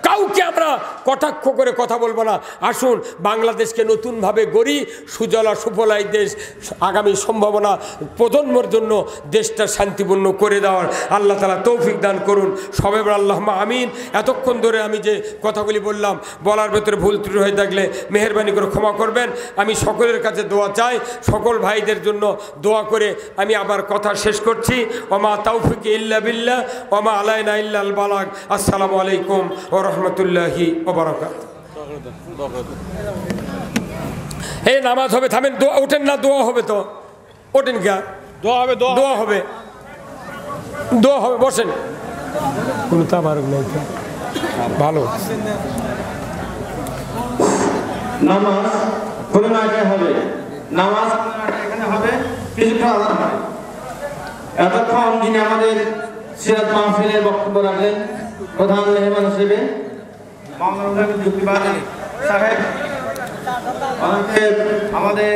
কাউকে আমরা কটাক্ষ করে কথা বলবো না। আসুন বাংলাদেশকে নতুনভাবে গড়ি, সুজলা সুফলা এই দেশ আগামী সম্ভাবনা প্রজন্মের জন্য দেশটা শান্তিপূর্ণ করে দেওয়ার আল্লাহ তাআলা তৌফিক দান করুন। সবাই আল্লাহুম্মা আমিন। এতক্ষণ ধরে আমি যে কথাগুলি বললাম, বলার ভেতরে ভুল ত্রুটি হয়ে থাকলে মেহেরবানি করে ক্ষমা করবেন। আমি সকলের কাছে দোয়া চাই, সকল ভাইদের জন্য দোয়া করে আমি আবার কথা শেষ করছি। ওমা তাওফিক ইল্লা বিল্লাহ ওমা আলাইনা ইল্লাল বালাগ। আসসালামু আলাইকুম ওয়া রাহমাতুল্লাহি ওয়া বারাকাতুহু। এই নামাজ হবে, থামেন, দোয়া ওঠেন না, দোয়া হবে তো ওঠেন, কে দোয়া হবে? দোয়া হবে, দোয়া হবে, বসেন। কোনো তাবারক নাই, ভালো নামাজ খুলনা হবে, নামাজ এখানে হবে, কিছুটা আলাদা হয়। এতক্ষণ যিনি আমাদের সিরাত মাহফিলের বক্তব্য রাখলেন, প্রধান মেহমান হিসেবে মাওলানা যুক্তিবাদী সাহেব, আমাদের